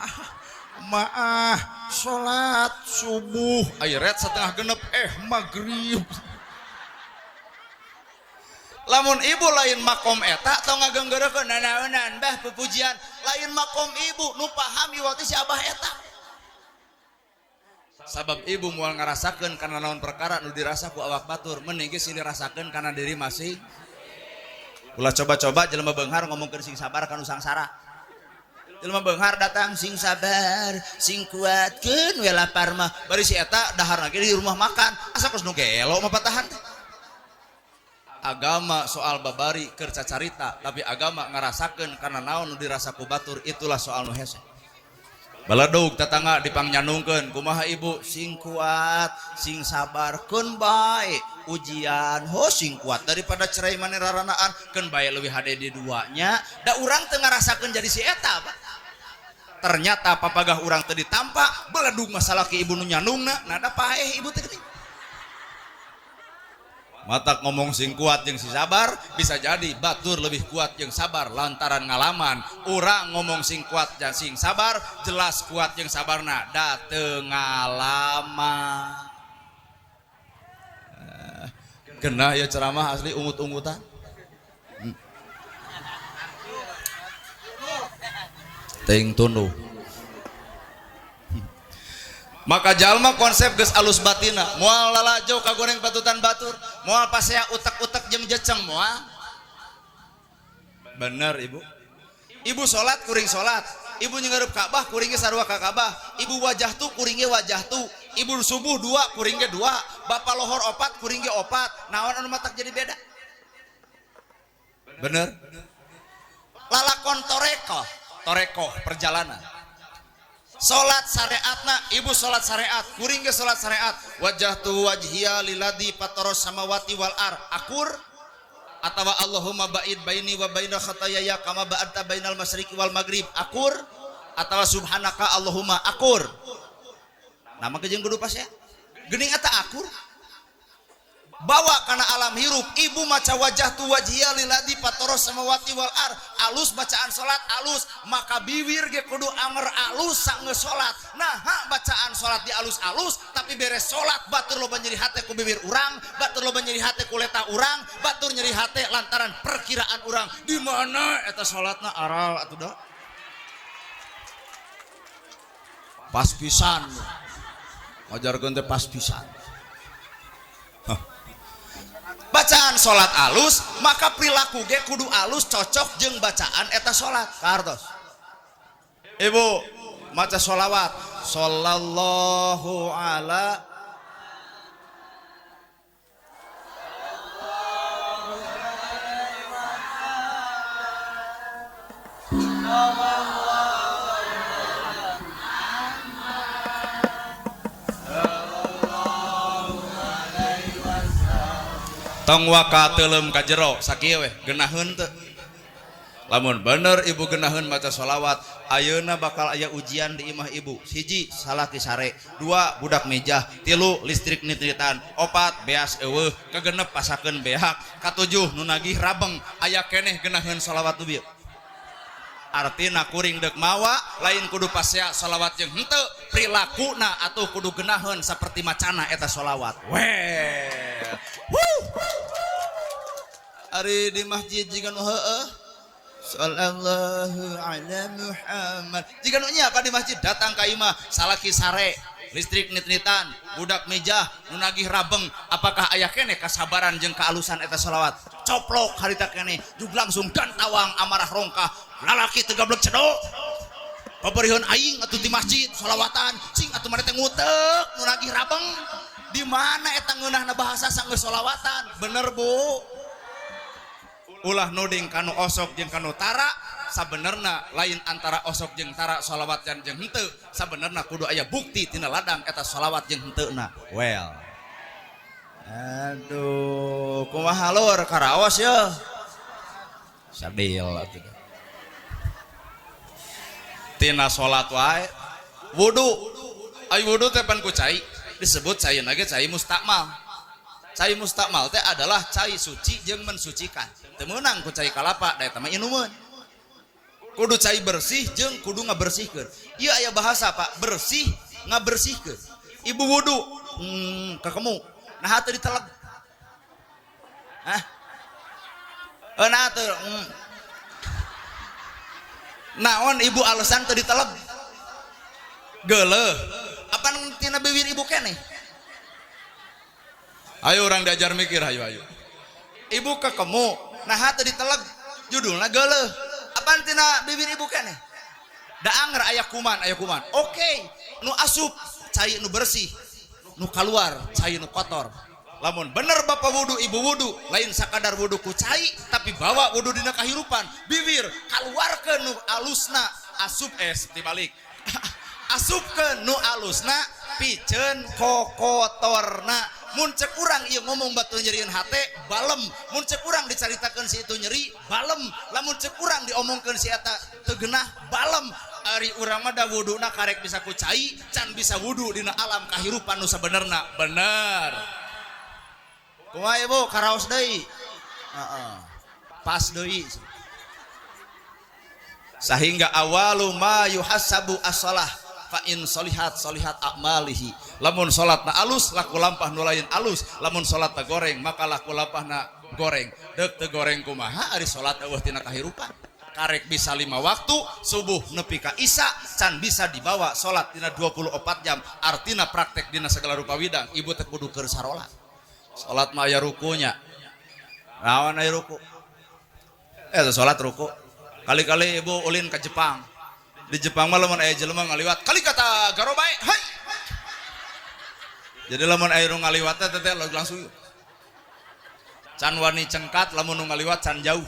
salat subuh ayat setengah genep maghrib lamun ibu lain makom eta tong ngageunggeureukeun nanaonan bah pupujian lain makom ibu nu paham iwati si abah eta sabab ibu moal ngarasakeun kana naon perkara nu dirasa ku awak batur mending ge silih rasakeun kana diri masing ulah coba-coba jelema beunghar ngomongkeun sing sabar kanu sangsara jelema beunghar datang sing sabar sing kuatkeun we lapar mah bari si eta dahar lagi di rumah makan asa kos nu gelo mah patahan agama soal babari keur cacarita tapi agama ngarasakeun kana naon nu dirasa ku batur itulah soal nu hese baladog tetangga dipangnyanungkeun kumaha ibu sing kuat sing sabarkeun bae ujian ho sing kuat daripada cerai maneh raranaan keun bae leuwih hade di duanya da urang teu ngarasakeun jadi si eta Pak ternyata papagah urang teu ditampa baladug masalah ke ibu nu nyanungna nada paeh ibu teh geuning matak ngomong sing kuat jeung si sabar bisa jadi batur lebih kuat jeung sabar lantaran ngalaman urang ngomong sing kuat jeung sing sabar jelas kuat jeung sabarna da teu ngalaman genah ya ceramah asli ungut-ungutan ting tunduh maka jalma konsep geus alus batina moal lalajo kagoreng patutan batur moal pasea utek-utek jeung jeceng moal bener ibu salat kuring salat ibu nyengeureub Ka'bah kuring ge sarua ka Ka'bah ibu wajah tu kuring ge wajah tu ibu subuh 2 kuring ge 2 bapa lohor 4 kuring ge 4 naon anu matak jadi beda bener lalakon toreko perjalanan salat syariatna ibu salat syariat kuring ge salat syariat wajah tu wajhiya lilladzi fataros samawati wal ar akur atawa Allahumma ba'id baini wa baina khataayaya kama ba'adta bainal masyriqi wal maghrib akur atawa subhanaka Allahumma akur nama kejeung kudu pas ya geuning eta akur bawa kana alam hirup ibu maca wajah tu wajhiya lilladzi fataros samawati wal ar alus bacaan salat alus maka bibir ge kudu anger alus sanggeus salat nah bacaan salat di alus-alus tapi beres salat batur loba nyeri hate ku bibir urang batur loba nyeri hate ku leta urang batur nyeri hate lantaran perkiraan urang di mana eta salatna aral atuh da pas pisan ngajarkeun teh pas pisan bacaan salat alus maka perilaku ge kudu alus cocok jeung bacaan eta salat kartos ibu maca sholawat sallallahu ala tong waka teuleum ka jero sakieu we geunaheun teu lamun bener ibu geunaheun maca sholawat ayeuna bakal aya ujian di imah ibu hiji salaki sare dua budak mejah tilu listrik nitritan opat beas eueuh kagenep pasakeun behak katujuh nu nagih rabeng aya keneh geunaheun sholawat nu bieu artina kuring deuk mawa lain kudu pasea sholawat jeung henteu prilakuna atuh kudu geunaheun saperti macana eta sholawat ari di masjid jiga nu heueuh sallallahu ala Muhammad jika nu nya apa di masjid datang ka imah salaki sare listrik nitnitan budak mejah nu nagih rabeng apakah aya keneh kasabaran jeung kaalusan eta sholawat coplok harita keneh jug langsung dan tawang amarah rongkah lalaki teu gablek cedok pabarihun aing atuh di masjid sholawatan cing atuh mane teh nguteuk nu nagih rabeng di mana eta ngeunahna bahasa sanggeus sholawatan bener bu ulah nuding kanu osok jeung kanu tara sabenerna lain antara osok jeung tara sholawat jeung henteu sabenerna kudu aya bukti tina ladang eta sholawat jeung henteuna well aduh kumaha lur karaos ya sadil atuh tina salat wae wudu ai wudu teh pan ku cai disebut cai nage cai mustakmal cai mustakmal teh adalah cai suci jeung mensucikan teu meunang ku cai kalapa da eta mah inumeun kudu cai bersih jeung kudu ngabersihkeun ieu aya bahasa Pak bersih ngabersihkeun ibu wudu kakemu nah teu diteleg hah nah teu naon ibu alasan teu diteleg geuleuh apan tina bibir ibu keneh ayo orang diajar mikir ayo ibu kakemu nah teu diteleg judulna geuleuh apaan tina bibir ibu keneh da anger aya kuman oke nu asup cai nu bersih nu kaluar cai nu kotor lamun bener bapak wudu ibu wudu lain sakadar wudu ku cai tapi bawa wudu dina kahirupan bibir kaluarkeun nu alusna asup dibalik asupkeun nu alusna piceun kokotorna mun cek urang ieu ngomong batu nyerieun hate balem mun cek urang dicaritakeun si itu nyeri balem lamun cek urang diomongkeun si eta teu geunah balem ari urang mah da wuduna karek bisa ku cai can bisa wudu dina alam kahirupan nu sabenerna bener kumaha ibu karaos deui pas deui sehingga awalu ma yuhasabu as-shalah fa in solihat a'malihi lamun salatna alus laku lampah nu lain alus lamun salatna goreng maka laku lampahna goreng deuk teu goreng kumaha ari salat eueuh tina kahirupan karek bisa 5 waktu subuh nepi ka isya can bisa dibawa salat tina 24 jam artina praktek dina segala rupa widang ibu teh kudu keur sarolat salat mah aya rukunya naon aya ruku salat ruku kali-kali ibu ulin ka Jepang di Jepang mah lamun aya jelema ngaliwat kali kata garobae hai jadi lamun aya nu ngaliwat teh langsung can wani cengkat lamun nu ngaliwat can jauh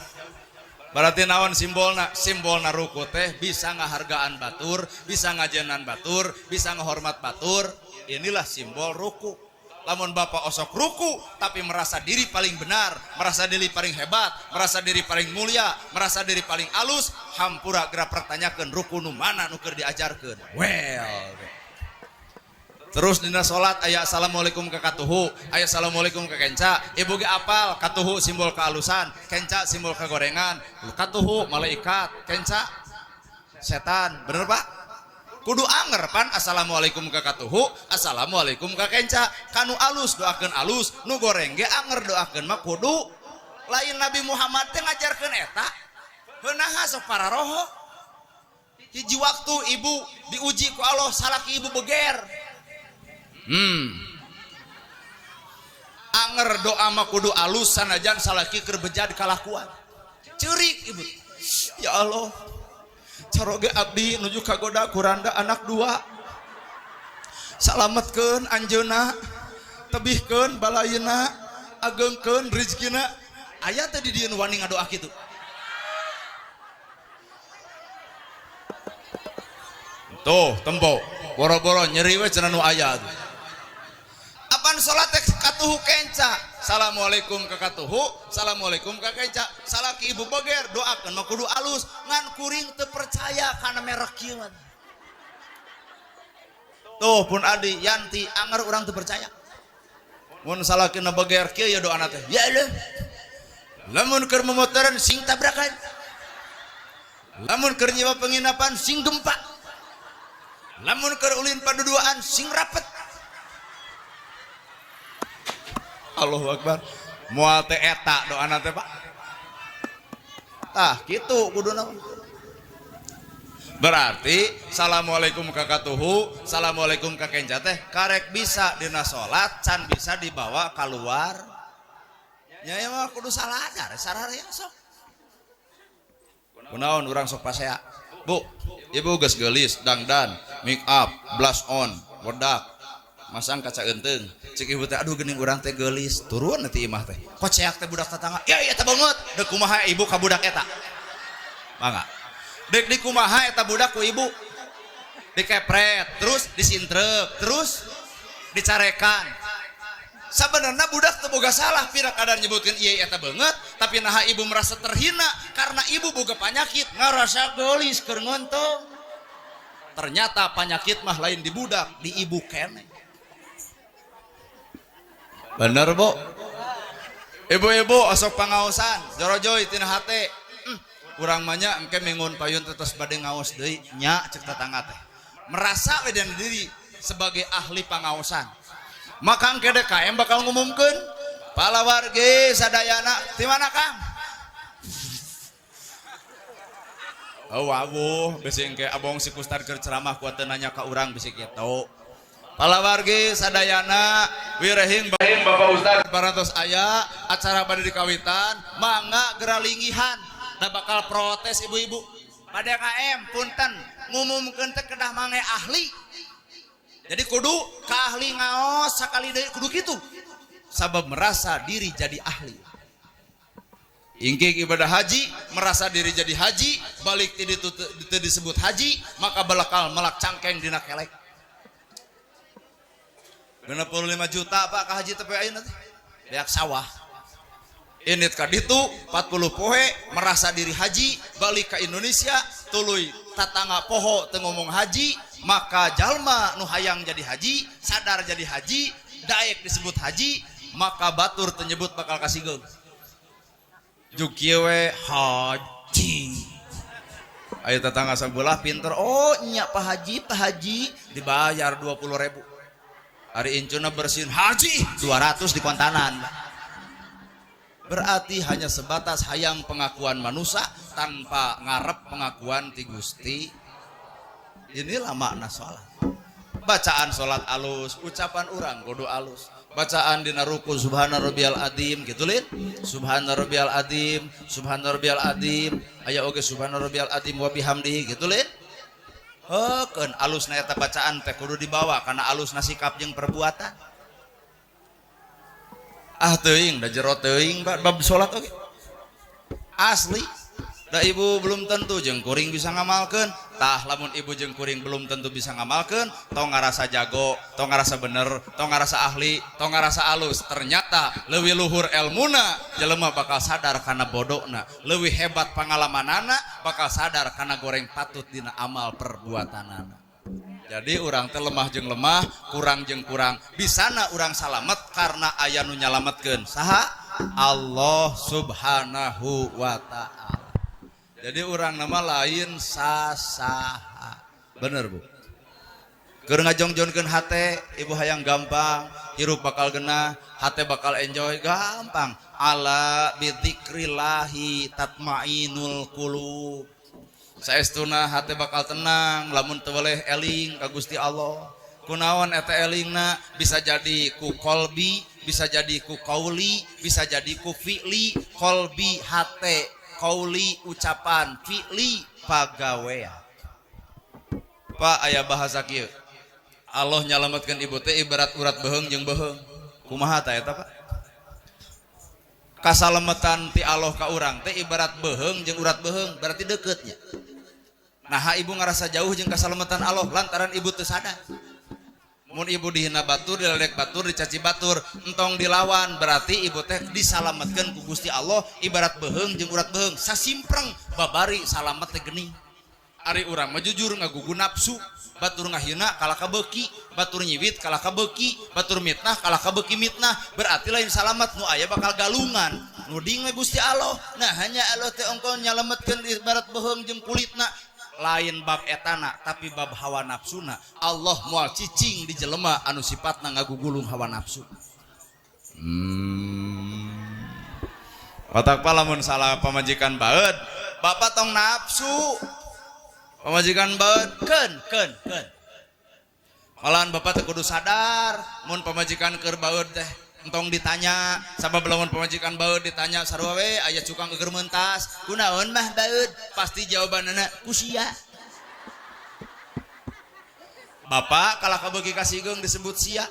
berarti naon simbolna ruku teh bisa ngahargaan batur bisa ngajenan batur bisa ngahormat batur inilah simbol ruku lamun bapak osok ruku tapi merasa diri paling benar merasa diri paling hebat merasa diri paling mulia merasa diri paling alus hampura gerak pertanyakan ruku nu mana nu keur diajarkeun well terus dina salat aya assalamualaikum ka katuhu aya assalamualaikum ka kenca ibu ge apal katuhu simbol kealusan kenca simbol kagorengan katuhu malaikat kenca setan bener Pak kudu anger pan assalamualaikum ka katuhu assalamualaikum ka kenca kanu alus doakeun alus nu goreng ge anger doakeun mah kudu lain Nabi Muhammad teh ngajarkeun eta heunaha sok pararoho hiji waktu ibu diuji ku Allah salaki ibu beger anger doa mah kudu alus sanajan salaki keur bejad kalakuan ceurik ibu ya Allah caroge abdi nuju kagoda kuranda anak 2 salametkeun anjeunna tebihkeun balayeuna ageungkeun rezekina aya teh di dieu nu wani ngadoa kitu tuh tempo boro-boro nyeri we cenah nu aya tuh apan salat teh katuhu kenca Assalamualaikum kakatuhu, assalamualaikum kakak Eca, salaki ibu boger doakan mah kudu alus ngan kuring teu percaya kana merek kieu mah. Tuh pun adi Yanti anger urang teu percaya. Mun salakina boger kieu ya doana teh. Ya Allah. Lamun keur memotoran sing tabrakan. Lamun keur nyewa penginapan sing gempa. Lamun keur ulin paduduaan sing rapet. Allahu Akbar. Moal teh eta doana teh Pak. Tah kitu kuduna. Berarti assalamualaikum kakatuhu, assalamualaikum kakenca teh karek bisa dina salat can bisa dibawa keluar. Ya mah kudu saladar sararea sok. Kunaon urang sok pasea. Bu, ibu geus geulis, dangdan, make up, blush on, wedak, masang kaca eunteung. Cek ibu teh aduh geuning urang teh geulis, turun nanti imah teh. Koceak teh budak tetangga. Ya eta banget. Deuk kumaha ibu ka budak eta? Mangga. Deuk di kumaha eta budak ku ibu? Dikepret, terus disintrek, terus dicarekan. Sebenarnya budak teu boga salah pira kadar nyebutkeun ieu eta beungeut, tapi naha ibu merasa terhina karena ibu boga panyakit ngarasa geulis keur ngontong. Ternyata penyakit mah lain di budak, di ibu keneh. Bener, Bu? Ibu-ibu asok pangaosan, jorojoy tina hate. Urang mah nya engke mengun payun tetes bade ngaos deui nya cek tetangga teh. Merasa we diri sebagai ahli pangaosan. Maka engke DKM bakal ngumumkeun palawargi sadayana di mana Kang? Oh wabuh bisi engke abong si Kustar keur ceramah ku teu nanya ka urang bisi kitu. Palawargi sadayana wirehing Bapak Ustaz parantos aya acara bade dikawitan mangga geralingihan da bakal protes ibu-ibu. Pada KM punten ngumumkeun teh kedah mangge ahli. Jadi kudu ka ahli ngaos sakali deui kudu kitu. Sabab merasa diri jadi ahli. Ingkik ibadah haji, merasa diri jadi haji, balik itu disebut haji, maka bakal melak cangkeng dina kelek. 65 juta Pak ka haji teh ayeuna teh. Beak sawah. Init ka ditu 40 poe merasa diri haji, balik ke Indonesia tuluy tatangga poho teu ngomong haji, maka jalma nu hayang jadi haji, sadar jadi haji, daek disebut haji, maka batur teu nyebut bakal kasigeung. Juk kieu we haji. Aya tetangga sabelah pinter, oh nya Pak Haji dibayar 20.000. Ari incuna bersihin haji 200 di kontanan. Berarti hanya sebatas hayang pengakuan manusia tanpa ngarep pengakuan ti Gusti. Inilah makna sholat. Bacaan sholat alus, ucapan urang kudu alus. Bacaan dina ruku subhana rabbiyal adzim gitu lin. Subhana rabbiyal adzim, subhana rabbiyal adzim. Aya oge subhana rabbiyal adzim wa bihamdihi gitu lin. Heukeun alusna eta bacaan teh kudu dibawa kana alusna sikap jeung perbuatan. Ah teuing da jero teuing bab salat oge. Asli. Da ibu belum tentu jeung kuring bisa ngamalkeun. Tah lamun ibu jeung kuring belum tentu bisa ngamalkeun, tong ngarasa jago, tong ngarasa bener, tong ngarasa ahli, tong ngarasa alus. Ternyata leuwih luhur elmuna, jelema bakal sadar kana bodona. Leuwih hebat pangalamanana, bakal sadar kana goreng patut dina amal perbuatanana. Jadi urang teh lemah jeung lemah, kurang jeung kurang. Bisana urang salamet karena aya nu nyalametkeun. Saha? Allah Subhanahu wa ta'ala. Jadi orang nama lain sasaha. Bener Bu. Keur ngajongjonkeun hate, ibu hayang gampang, hirup bakal genah, hate bakal enjoy gampang. Ala bidzikrillahi tatmainul qulub. Saestuna hate bakal tenang lamun teu weleh eling ka Gusti Allah. Kunaon eta elingna bisa jadi ku qalbi, bisa jadi ku qauli, bisa jadi ku fi'li. Qalbi hate, qauli ucapan, fi'li pagawean. Pak aya bahasa kieu. Allah nyalametkeun ibu teh ibarat urat beheung jeung beheung. Kumaha tah eta Pak? Kasalametan ti Allah ka urang teh ibarat beheung jeung urat beheung, berarti deuketnya. Nah ibu ngarasa jauh jeung kasalametan Allah lantaran ibu teu sadar. mun ibu dihina batur, diledek batur, dicaci batur, entong dilawan, berarti ibu teh disalametkeun ku Gusti Allah. Ibarat beheung jeung urat beheung sasimpreng babari salamet teh geuning. Ari urang mah jujur ngagugu nafsu, batur ngahina kalah kabeuki, batur nyiwit kalah kabeuki, batur mitnah kalah kabeuki mitnah, berarti lain salamet nu aya bakal galungan. Nuding we Gusti Allah. Nah hanya Allah teh engkau nyalametkeun ibarat beheung jeung kulitna. Lain bab etana tapi bab hawa nafsuna. Allah moal cicing di jelema anu sifatna ngagugulung hawa nafsu. Otak palamun salah pamajikan baeud, bapak tong nafsu. Pamajikan baeud keun. Malahan bapak teh kudu sadar mun pamajikan keur baeud teh entong ditanya, sabab lamun pamajikan baeud ditanya sarua we aya cukang keur mentas, kunaon mah baeud? Pasti jawabanana ku sia. Bapak kalah kabeuki ka Sigeng disebut sia.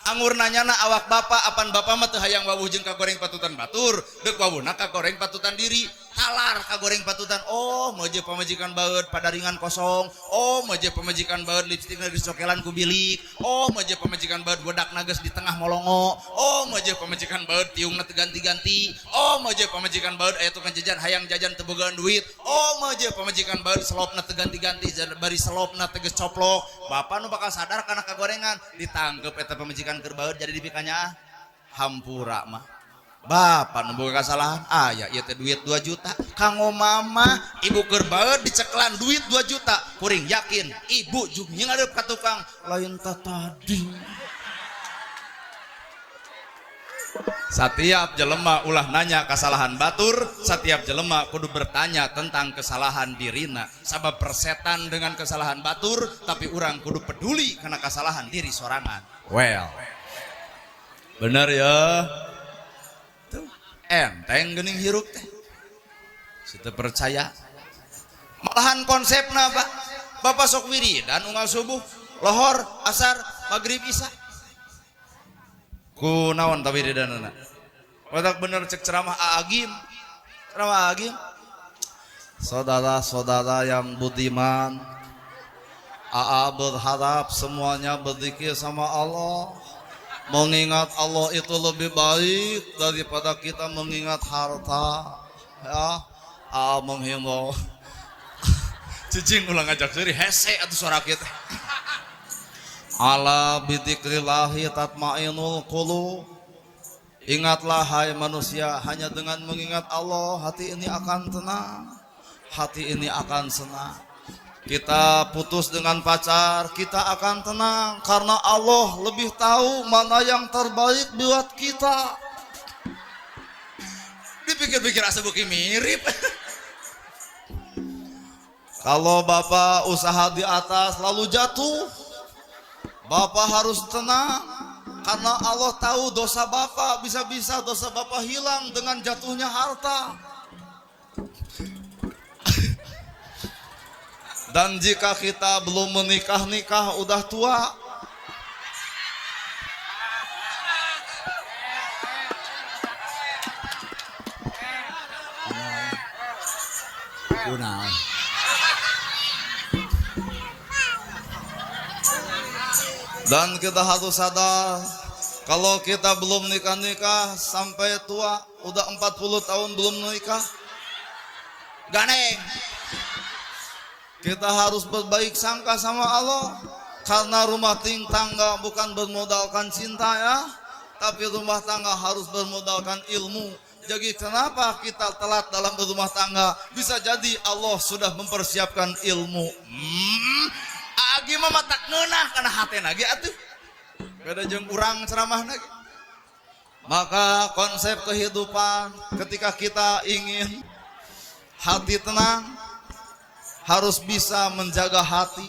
Anggur nanyana awak bapak, apan bapak mah teu hayang wawuh jeung kagoreng patutan batur, deuk wawuhna kagoreng patutan diri. Talar kagoreng patutan, oh moje pamajikan baeud padaringan kosong, oh moje pamajikan baeud lipstikna dicokelan ku bilik, oh moje pamajikan baeud bodakna geus di tengah molongo, oh moje pamajikan baeud tiungna teu ganti-ganti, oh moje pamajikan baeud aya tukang jajan hayang jajan teu bogaan duit, oh moje pamajikan baeud selopna teu ganti-ganti bari selopna teu geus coplok. Bapak nu bakal sadar kana kagorengan, ditangkep eta pamajikan keur baeud jadi dipikanya hampura mah. Bapak nu boga kasalahan aya ieu teh duit 2 juta kanggo mama, ibu keur baeud diceklan duit 2 juta, kuring yakin ibu jeung ngadeup ka tukang lain tadi. Satiap jelema ulah nanya kesalahan batur, setiap jelema kudu bertanya tentang kesalahan dirina. Sabab persetan dengan kesalahan batur, tapi urang kudu peduli karena kesalahan diri sorangan. Well, bener ya. Enteng geuning hirup teh. Situ percaya. Malahan konsepna Pak. Bapak sok wiridan unggal subuh, lohor, asar, maghrib, isya. Kunaon ta wiridanana? Wadak bener cek ceramah Agim. Ceramah Agim. Saudara-saudara yang budiman, AA berharap semuanya berzikir sama Allah. Mengingat Allah itu lebih baik daripada kita mengingat harta. Ya, menghimbau. Cicing ulang ngajak seri hese atuh suara kita. Ala bidzikrillahi tatmainul qulub. Ingatlah hai manusia, hanya dengan mengingat Allah hati ini akan tenang. Hati ini akan senang. Kita putus dengan pacar, kita akan tenang karena Allah lebih tahu mana yang terbaik buat kita. Dipikir-pikir asa beuki mirip. Kalau bapak usaha di atas lalu jatuh, bapak harus tenang karena Allah tahu dosa bapak, bisa-bisa dosa bapak hilang dengan jatuhnya harta. Dan jika kita belum menikah udah tua, dan kita harus sadar kalau kita belum nikah sampai tua, udah 40 tahun belum nikah, ganeng. Kita harus berbaik sangka sama Allah, karena rumah tangga bukan bermodalkan cinta ya, tapi rumah tangga harus bermodalkan ilmu. Jadi kenapa kita telat dalam berumah tangga? Bisa jadi Allah sudah mempersiapkan ilmu. Agi mah matak ngeunah kana hate lagi atuh. Beda jeung urang ceramah lagi. Maka konsep kehidupan ketika kita ingin hati tenang, harus bisa menjaga hati.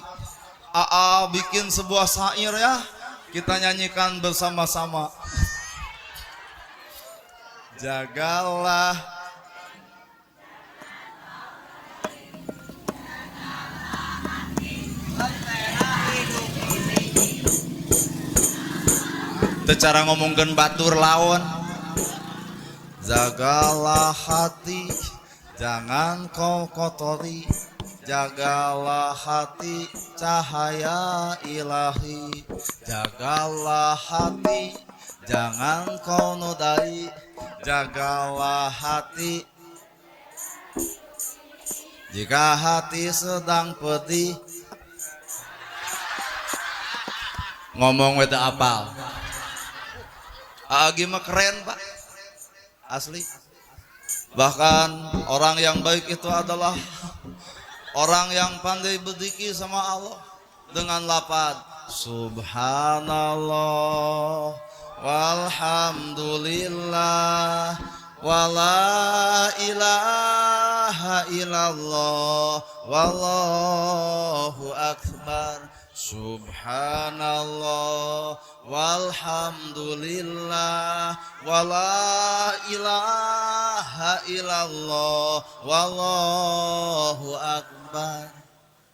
AA bikin sebuah syair ya, kita nyanyikan bersama-sama. Jagalah itu cara ngomongkeun batur lawan. Jagalah hati, jangan kau kotori. Jagalah hati, cahaya ilahi, jagalah hati, jangan kau nodai, jagalah hati. Jika hati sedang pedih, ngomong weda apal. Agi mah keren Pak, asli. Bahkan orang yang baik itu adalah orang yang pandai berzikir sama Allah dengan lafaz Subhanallah walhamdulillah wala ilaha illallah wallahu akbar. Subhanallah walhamdulillah wala ilaha illallah wallahu akbar.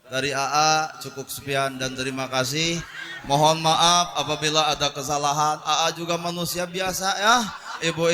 Dari AA cukup sekian dan terima kasih. Mohon maaf apabila ada kesalahan. AA juga manusia biasa ya, ibu-ibu.